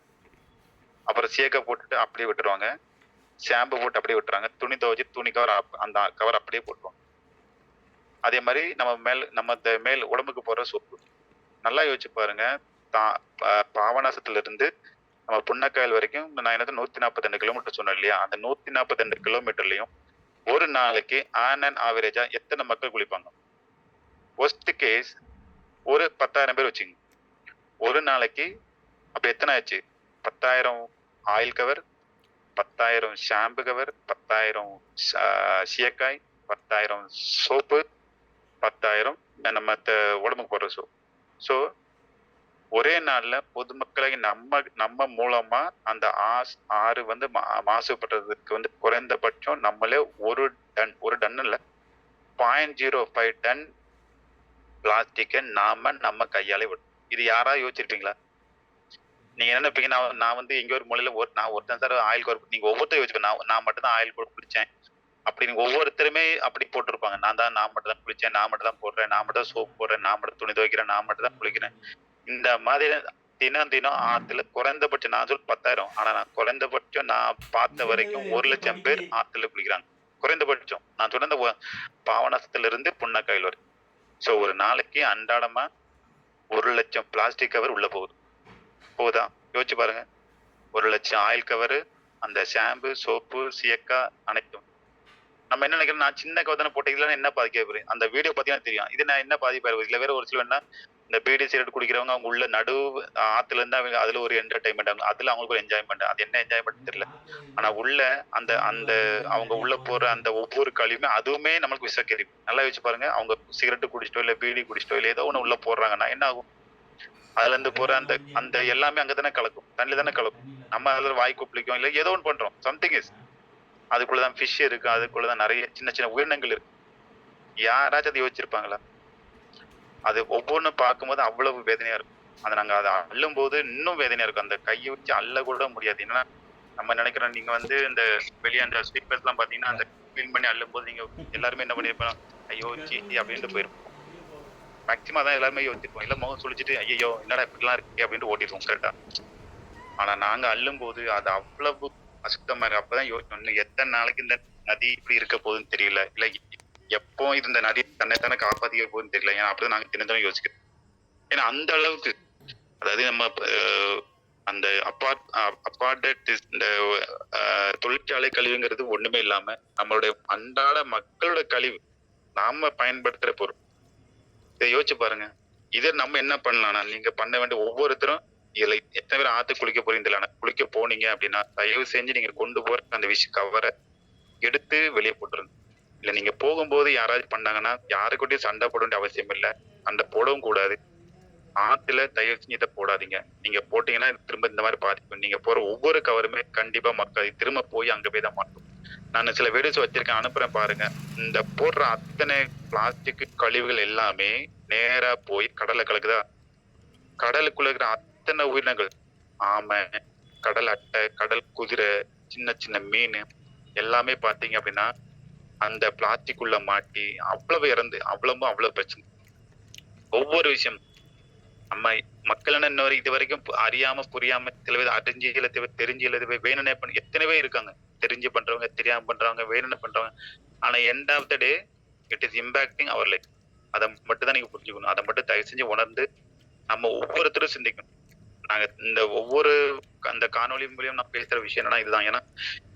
அப்புறம் சேக்கை போட்டுட்டு அப்படியே விட்டுருவாங்க. ஷாம்பு போட்டு அப்படியே விட்டுறாங்க. துணி துவைச்சு துணி கவர் அந்த கவர் அப்படியே போட்டுருவாங்க. அதே மாதிரி நம்ம மேல் உடம்புக்கு போடுற சோப்பு. நல்லா யோசிச்சு பாருங்க. பாபநாசத்துல இருந்து நம்ம புன்னக்காயல் வரைக்கும் நான் என்னது 142 கிலோமீட்டர் சொன்னேன் இல்லையா? அந்த 142 கிலோமீட்டர்லயும் ஒரு நாளைக்கு ஆன் அண்ட் ஆவரேஜா எத்தனை மக்கள் குளிப்பாங்க? ஒஸ்ட் கேஸ் ஒரு 10,000 பேர் வச்சுங்க. ஒரு நாளைக்கு அப்ப எத்தனை ஆச்சு? 10,000 ஆயில் கவர், 10,000 ஷாம்பு கவர், 10,000 சீயக்காய், 10,000 சோப்பு, 10,000 நம்ம உடம்புக்கு போடுற சோப்பு. ஸோ ஒரே நாள்ல பொதுமக்களை நம்ம மூலமா அந்த ஆறு வந்து மாசுபடுறதுக்கு வந்து குறைந்தபட்சம் நம்மளே ஒரு டன் இல்ல 0.05 டன் பிளாஸ்டிக்கை நம்ம கையாலே விடும். இது யாராவது யோசிச்சிருப்பீங்களா? நீங்க என்ன நினைப்பீங்க? நான் வந்து எங்க ஒரு மூலையில நான் ஒருத்தன் சார் ஆயில் கவர், நீங்க ஒவ்வொருத்தரும் யோசிப்பேன். நான் மட்டும் தான் ஆயில் கவர் குளிச்சேன் அப்படின்னு ஒவ்வொருத்தருமே அப்படி போட்டிருப்பாங்க. நான் மட்டும் தான் குளிச்சேன், நான் மட்டும் தான் போடுறேன், நான் மட்டும் தான் சோப் போடுறேன், நான் மட்டும் துணி துவைக்கிறேன், நான் மட்டும் தான் குளிக்கிறேன். இந்த மாதிரி தினம் ஆத்துல குறைந்தபட்சம் நான் சொல்ல 10,000, ஆனா நான் குறைந்தபட்சம் நான் பார்த்த வரைக்கும் 1,00,000 பேர் ஆத்துல குளிக்கிறாங்க. குறைந்தபட்சம் நான் சொன்ன பாபநாசத்துல இருந்து புன்னக்காயல் வரை. சோ ஒரு நாளைக்கு அன்றாடமா 1,00,000 பிளாஸ்டிக் கவர் உள்ள போகுதா? யோசிச்சு பாருங்க. 1,00,000 ஆயில் கவரு, அந்த ஷாம்பு, சோப்பு, சீயக்கா அனைத்தும். நம்ம என்ன நினைக்கிறோம்? நான் சின்ன கவர் தானே போட்டேன், இதுல என்ன பாதிக்க அந்த வீடியோ பார்த்தீங்கன்னா தெரியும். இது நான் என்ன பாதிப்பாரு? இதுல வேற ஒரு சில என்ன இந்த பீடி சிகரெட் குடிக்கிறவங்க அவங்க உள்ள ஆத்துல இருந்து அவங்க அதுல ஒரு என்டர்டைன்மெண்ட், அதுல அவங்களுக்கு ஒரு என்ஜாய்மெண்ட். அது என்ன என்ஜாய்மெண்ட் தெரியல. ஆனா உள்ள அந்த அவங்க உள்ள போற அந்த ஒவ்வொரு கழிவுமே அதுவுமே நம்மளுக்கு விஷக்கரிப்பு. நல்லா யோசிச்சு பாருங்க. அவங்க சிகரெட் குடிச்சிட்டோ இல்ல பீடி குடிச்சிட்டோ இல்ல ஏதோ ஒண்ணு உள்ள போடுறாங்கன்னா என்ன ஆகும்? அதுல இருந்து போற அந்த எல்லாமே அங்கதானே கலக்கும், தண்ணில தானே கலக்கும். நம்ம அதுல வாய் கொப்பளிக்கும் இல்ல ஏதோ ஒன்று பண்றோம். சம்திங் இஸ் அதுக்குள்ளதான் ஃபிஷ் இருக்கு, அதுக்குள்ளதான் நிறைய சின்ன உயிரினங்கள் இருக்கு. யாராச்சும் அதை யோசிச்சிருப்பாங்களா? அது ஒவ்வொன்றும் பார்க்கும்போது அவ்வளவு வேதனையா இருக்கும். நாங்க அதை அள்ளும் போது இன்னும் வேதனையா இருக்கும். அந்த கையை வச்சு அள்ள கூட முடியாது. என்னன்னா நம்ம நினைக்கிறோம், நீங்க வந்து இந்த வெளியே அந்த ஸ்பீக்கர்ஸ் எல்லாம் பாத்தீங்கன்னா அந்த கிளீன் பண்ணி அள்ளும் போது நீங்க எல்லாருமே என்ன பண்ணிருப்போம்? ஐயோ சீச்சி அப்படின்ட்டு போயிருப்போம். மேக்சிமம் தான் எல்லாருமே யோசிச்சிருப்போம். இல்ல முகம் சுழிச்சிட்டு ஐயோ என்னடா இப்படிலாம் இருக்கு அப்படின்ட்டு ஓட்டிடுவோம். கரெக்டா? ஆனா நாங்க அள்ளும்போது அது அவ்வளவு அசுத்தமா இருக்கு. அப்பதான் யோசிச்சோம், இன்னும் எத்தனை நாளைக்கு இந்த நதி இப்படி இருக்க போகுதுன்னு தெரியல. இல்ல எப்போ இந்த நதி தன்னைத்தானே காப்பாத்திக்க போகுதுன்னு தெரியல. ஏன்னா அப்படிதான் நாங்க தினந்தோறும் யோசிக்கிறோம். ஏன்னா அந்த அளவுக்கு, அதாவது நம்ம அந்த அப்பார்ட் இந்த தொழிற்சாலை கழிவுங்கிறது ஒண்ணுமே இல்லாம நம்மளுடைய அன்றாட மக்களோட கழிவு, நாம பயன்படுத்துற பொருள். இதை யோசிச்சு பாருங்க. இதை நம்ம என்ன பண்ணலாம்னா, நீங்க பண்ண வேண்டிய ஒவ்வொருத்தரும் இதுல எத்தனை பேர் ஆத்து குளிக்க போறீங்க தெரியல, குளிக்க போனீங்க அப்படின்னா தயவு செஞ்சு நீங்க கொண்டு போற அந்த கவரை எடுத்து வெளியே போட்டுருங்க. இல்ல நீங்க போகும்போது யாராச்சும் பண்ணாங்கன்னா யாருக்கிட்டையும் சண்டை போட வேண்டிய அவசியம் இல்லை, சண்டை போடவும் கூடாது. ஆத்துல தயவு செஞ்சு இதை போடாதீங்க. நீங்க போட்டீங்கன்னா திரும்ப இந்த மாதிரி பாதிக்கும். நீங்க போற ஒவ்வொரு கவருமே கண்டிப்பா மக்கள் திரும்ப போய் அங்க போய் தான் மாட்டோம். நான் சில வீடியோஸ் வச்சிருக்கேன், அனுப்புறேன் பாருங்க. இந்த போடுற அத்தனை பிளாஸ்டிக் கழிவுகள் எல்லாமே நேரா போய் கடலை கலக்குதா. கடலுக்குள்ள இருக்கிற அத்தனை உயிரினங்கள், ஆமை, கடல் அட்டை, கடல் குதிரை, சின்ன சின்ன மீன் எல்லாமே பாத்தீங்க அப்படின்னா அந்த பிளாஸ்டிக் உள்ள மாட்டி அவ்வளவு இறந்து அவ்வளவு பிரச்சனை. ஒவ்வொரு விஷயம் நம்ம மக்கள் என்ன இது வரைக்கும் அறியாம புரியாம சில பேர் அறிஞ்சு இல்ல தெரிஞ்சு இல்ல வேணும்னே பண்ணி எத்தனை பேர் இருக்காங்க. தெரிஞ்சு பண்றவங்க, தெரியாம பண்றவங்க, வேணும்னு பண்றவங்க. ஆனா end of the day it is impacting our life. அதை மட்டும் தான் நீங்க புரிஞ்சுக்கணும். அதை மட்டும் தயவு செஞ்சு உணர்ந்து நம்ம ஒவ்வொருத்தரும் சிந்திக்கணும். நாங்க இந்த ஒவ்வொரு அந்த காணொலி மூலியம் நான் பேசுற விஷயம் என்னன்னா இதுதான். ஏன்னா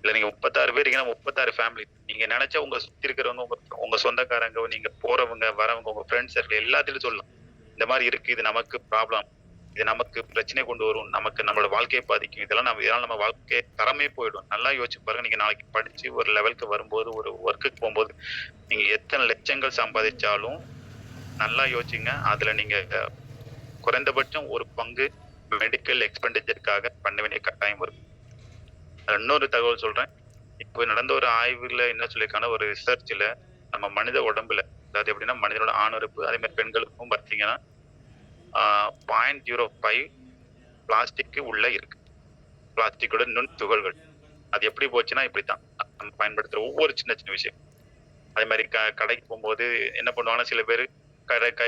இல்ல நீங்க 36 பேர் இருக்கீங்கன்னா 36 ஃபேமிலி. நீங்க நினைச்சா உங்க சுத்தி இருக்கிறவங்க, உங்க சொந்தக்காரங்க, நீங்க போறவங்க வரவங்க, உங்க ஃப்ரெண்ட்ஸ் சர்க்கிள் எல்லாத்திலும் சொல்லலாம். இந்த மாதிரி இருக்கு, இது நமக்கு ப்ராப்ளம், இது நமக்கு பிரச்சனை கொண்டு வரும், நமக்கு நம்மளோட வாழ்க்கையை பாதிக்கும், இதெல்லாம் நம்ம வாழ்க்கை தரமே போயிடும். நல்லா யோசிச்சு பாருங்க. நீங்க நாளைக்கு படிச்சு ஒரு லெவலுக்கு வரும்போது, ஒரு ஒர்க்குக்கு போகும்போது நீங்க எத்தனை லட்சங்கள் சம்பாதிச்சாலும் நல்லா யோசிச்சுங்க. அதுல நீங்க குறைந்தபட்சம் ஒரு பங்கு மெடிக்கல் எக்ஸ்பெண்டிச்சருக்காக பண்ண வேண்டிய கட்டாயம் வரும். இன்னொரு தகவல் சொல்றேன். இப்போ நடந்த ஒரு ஆய்வுல என்ன சொல்லியிருக்காங்கன்னா, ஒரு ரிசர்ச்ல நம்ம மனித உடம்புல, அதாவது எப்படின்னா மனிதனோட ஆணுறுப்பு அதே மாதிரி பெண்களுக்கும் பார்த்தீங்கன்னா 0.05 பிளாஸ்டிக் உள்ள இருக்கு. பிளாஸ்டிக்கோட நுண் துகள்கள். அது எப்படி போச்சுன்னா இப்படித்தான். நம்ம பயன்படுத்துற ஒவ்வொரு சின்ன சின்ன விஷயம். அதே மாதிரி கடைக்கு போகும்போது என்ன பண்ணுவாங்கன்னா, சில பேர்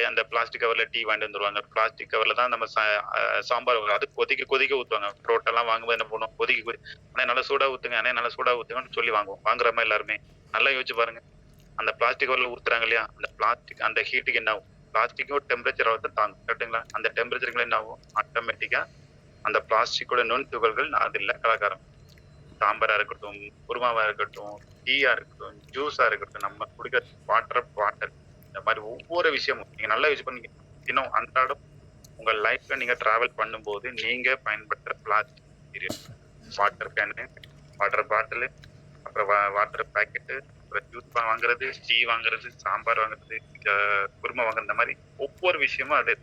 அந்த பிளாஸ்டிக் கவர்ல டீ வாங்கிட்டு வந்துருவாங்க. பிளாஸ்டிக் கவர்ல தான் நம்ம சாம்பார் அது கொதிக்க ஊத்துவாங்க. புரோட்டெல்லாம் வாங்கும்போது என்ன பண்ணுவோம், ஆனா நல்லா சூடா ஊத்துங்க, நல்லா சூடா ஊத்துங்கன்னு சொல்லி வாங்குறோமா எல்லாருமே. நல்லா யோசிச்சு பாருங்க. அந்த பிளாஸ்டிக் கவர்ல ஊத்துறாங்க இல்லையா, அந்த பிளாஸ்டிக் அந்த ஹீட்டுக்கு என்ன ஆகும், பிளாஸ்டிக்கும் டெம்பரேச்சர் வந்து தாங்கும் கரெக்டுங்களா. அந்த டெம்பரேச்சருக்கு என்ன ஆகும், ஆட்டோமேட்டிக்கா அந்த பிளாஸ்டிக்கோட நுண் துகள்கள் அது இல்லை கலக்காரம். சாம்பாரா இருக்கட்டும், குருமாவா இருக்கட்டும், டீயா இருக்கட்டும், ஜூஸா இருக்கட்டும், நம்ம குடிக்கிற வாட்டர், இந்த மாதிரி ஒவ்வொரு விஷயமும் நீங்க நல்லா யூஸ் பண்ணி இன்னும் அன்றாடம் உங்க லைஃப்ல நீங்க டிராவல் பண்ணும்போது நீங்க பயன்படுத்துற plastic water can, water bottle, அப்புறம் வாட்டர் பேக்கெட்டு, அப்புறம் ஜூஸ் வாங்குறது, டீ வாங்குறது, சாம்பார் வாங்குறது, குருமா வாங்குறது, இந்த மாதிரி ஒவ்வொரு விஷயமும் அது.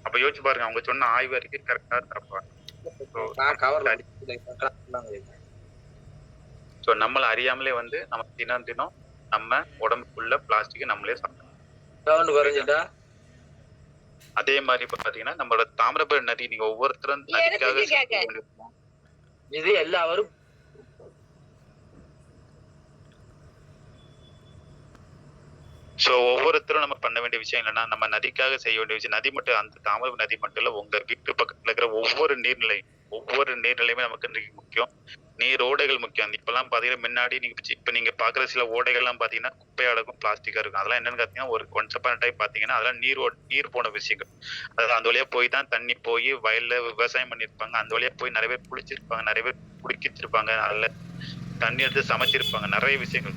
அப்ப யோசிச்சு பாருங்க, அவங்க சொன்ன ஆய்வு அறிக்கை கரெக்டா தரப்பாங்க. ஸோ நம்மளை அறியாமலே வந்து நம்ம தினம் நம்ம உடம்புக்குள்ள பிளாஸ்டிக் நம்மளே சாப்பிட்டோம். அதே மாதிரி இப்ப பாத்தீங்கன்னா நம்மளோட தாமிரபரணி நதி, நீங்க ஒவ்வொருத்தரும் நதிக்காக இது எல்லாரும் ஸோ ஒவ்வொருத்தரும் நம்ம பண்ண வேண்டிய விஷயம் என்னன்னா, நம்ம நதிக்காக செய்ய வேண்டிய விஷயம். நதி மட்டும், அந்த தாமிரபரணி நதி மட்டும் இல்ல, உங்க வீட்டு பக்கத்துல இருக்கிற ஒவ்வொரு நீர்நிலையுமே நமக்கு முக்கியம். நீர் ஓடைகள் முக்கியம். இப்பெல்லாம் பாத்தீங்கன்னா முன்னாடி இப்ப நீங்க பாக்குற சில ஓடைகள்லாம் பாத்தீங்கன்னா குப்பையாளருக்கும் பிளாஸ்டிக்கா இருக்கும். அதெல்லாம் என்னன்னு பாத்தீங்கன்னா ஒரு ஒன்ஸ் டைம் பாத்தீங்கன்னா அதெல்லாம் நீர் போன விஷயங்கள். அதாவது அந்த வழியா போய் தான் தண்ணி போய் வயல்ல விவசாயம் பண்ணிருப்பாங்க. அந்த வழியா போய் நிறைய பேர் குளிச்சிருப்பாங்க, நிறைய பேர் குடிக்கிச்சிருப்பாங்க, அதுல தண்ணி எடுத்து சமைச்சிருப்பாங்க, நிறைய விஷயங்கள்.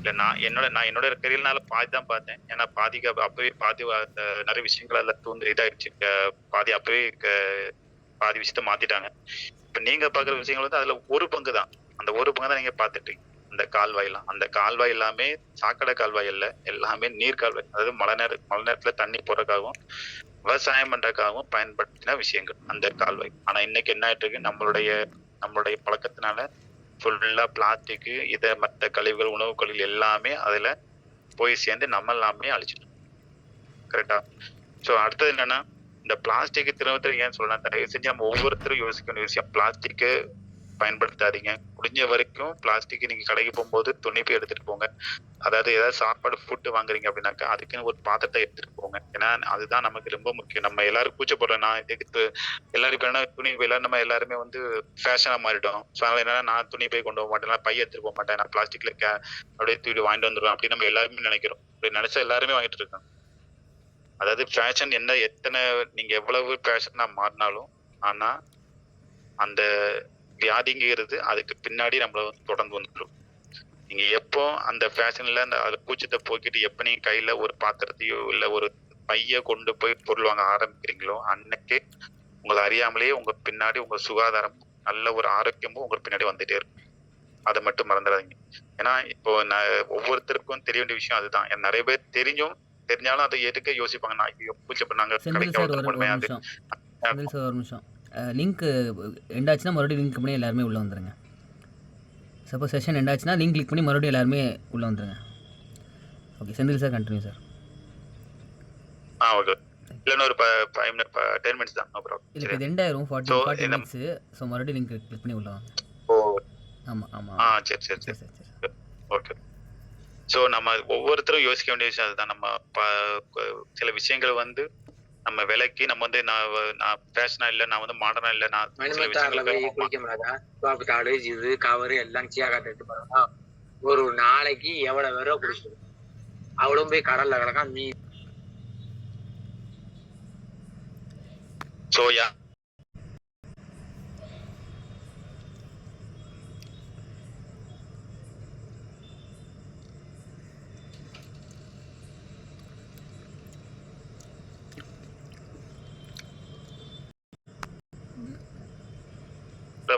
இல்ல நான் என்னோட கரியர்னால பாதி தான் பார்த்தேன். ஏன்னா அப்பவே பாதி நிறைய விஷயங்கள் அதுல இதாயிடுச்சு. பாதி விஷயத்த மாத்திட்டாங்க. இப்ப நீங்க பாக்குற விஷயங்கள் வந்து அதுல ஒரு பங்கு தான். அந்த ஒரு பங்கு தான் நீங்க பாத்துட்டு அந்த கால்வாயெல்லாம். அந்த கால்வாய் எல்லாமே சாக்கடை கால்வாய் இல்ல, எல்லாமே நீர் கால்வாய். அதாவது மழை நேரத்துல தண்ணி போறதுக்காகவும் விவசாயம் பண்றதுக்காகவும் பயன்படுத்தின விஷயங்கள் அந்த கால்வாய். ஆனா இன்னைக்கு என்ன ஆயிட்டு இருக்கு, நம்மளுடைய பழக்கத்தினால ஃபுல்லா பிளாஸ்டிக், இதை மற்ற கழிவுகள், உணவு கழிவுகள் எல்லாமே அதுல போய் சேர்ந்து நம்ம எல்லாமே அழிச்சிட்டோம். கரெக்டா? ஸோ அடுத்தது என்னன்னா, இந்த பிளாஸ்டிக் திரும்ப ஏன் சொல்லலாம், தயவு செஞ்சு நம்ம ஒவ்வொருத்தரும் யோசிக்கணும் விஷயம். பிளாஸ்டிக்கு பயன்படுத்தாதீங்க. முடிஞ்ச வரைக்கும் பிளாஸ்டிக் நீங்க கடைக்கு போகும்போது துணி பை எடுத்துட்டு போங்க. அதாவது ஏதாவது சாப்பாடு ஃபுட் வாங்குறீங்க அப்படின்னாக்கா அதுக்குன்னு ஒரு பாத்திரத்தை எடுத்துட்டு போங்க. ஏன்னா அதுதான் நமக்கு ரொம்ப முக்கியம். நம்ம எல்லாரும் கூச்சப்படுறோம். நான் இதுக்கு எல்லாரும் இப்ப என்ன துணி பை நம்ம எல்லாருமே வந்து ஃபேஷனா மாறிட்டோம். ஸோ அதனால என்னன்னா நான் துணி பை கொண்டு போக மாட்டேன், நான் பை எடுத்துட்டு போக மாட்டேன், நான் பிளாஸ்டிக்ல அப்படியே தூக்கிட்டு வாங்கிட்டு வந்துடுவேன் அப்படின்னு நம்ம எல்லாருமே நினைக்கிறோம். அப்படி நினைச்சா எல்லாருமே வாங்கிட்டு இருக்காங்க. அதாவது ஃபேஷன் என்ன எத்தனை நீங்க எவ்வளவு ஃபேஷனா மாறினாலும் ஆனா அந்த வியாதிங்கிறது அதுக்கு பின்னாடி நம்மள வந்து தொடர்ந்து வந்துடும். நீங்க எப்போ அந்த ஃபேஷன்ல அந்த அது கூச்சத்தை போக்கிட்டு எப்ப நீங்க கையில ஒரு பாத்திரத்தையோ இல்ல ஒரு பைய கொண்டு போய் பொருள் வாங்க ஆரம்பிக்கிறீங்களோ அன்னைக்கே உங்களை அறியாமலேயே உங்க பின்னாடி உங்க சுகாதாரமும் நல்ல ஒரு ஆரோக்கியமும் உங்களுக்கு பின்னாடி வந்துட்டே இருக்கும். அதை மட்டும் மறந்துடாதீங்க. ஏன்னா இப்போ நான் ஒவ்வொருத்தருக்கும் தெரிய வேண்டிய விஷயம் அதுதான். நிறைய பேர் தெரிஞ்சாலும் அதை எடுக்க யோசிப்பாங்க. நான் ஐயோ கூச்சப்படாங்க செந்தில் கடைக்கு சார் ஒரு அவுட் ஒரு பண்ணுவேன் அது நிமிஷம் செந்தில் சார் ஒரு நிமிஷம் லிங்க் எண்ட் ஆச்சுன்னா மறுபடியும் லிங்க் பண்ணி எல்லாருமே உள்ளே வந்துடுங்க. சப்போஸ் செஷன் எண்ட் ஆச்சுன்னா லிங்க் கிளிக் பண்ணி மறுபடியும் எல்லாருமே உள்ளே வந்துடுங்க. Okay Senthil sir continue sir. Okay. இல்லைன்னா ஒரு 5 மினிட் 10 மினிட்ஸ் தான். இல்லை இப்போ இது எண்ட் ஆயிரும் 40 மினிட்ஸு. ஸோ மறுபடியும் லிங்க் கிளிக் பண்ணி உள்ளே வாங்க. ஓ ஆமாம் ஆமாம் சரி சரி சரி சரி சரி சரி ஓகே. ஸோ நம்ம ஒவ்வொருத்தரும் யோசிக்க வேண்டிய விஷயம் அதுதான். நம்ம சில விஷயங்கள் வந்து நம்ம விலைக்கு நம்ம வந்து நான் ஃபேஷனா இல்லை, நான் வந்து மாடர்னா இல்லை, நான் சில விஷயங்களுக்கு இது கவரு எல்லாம் சீயாக்காட்டு பாருங்க. ஒரு நாளைக்கு எவ்வளவு பேரோ குடிக்குது, அவளும் போய் கடல்ல கிடக்கா மீ. ஸோ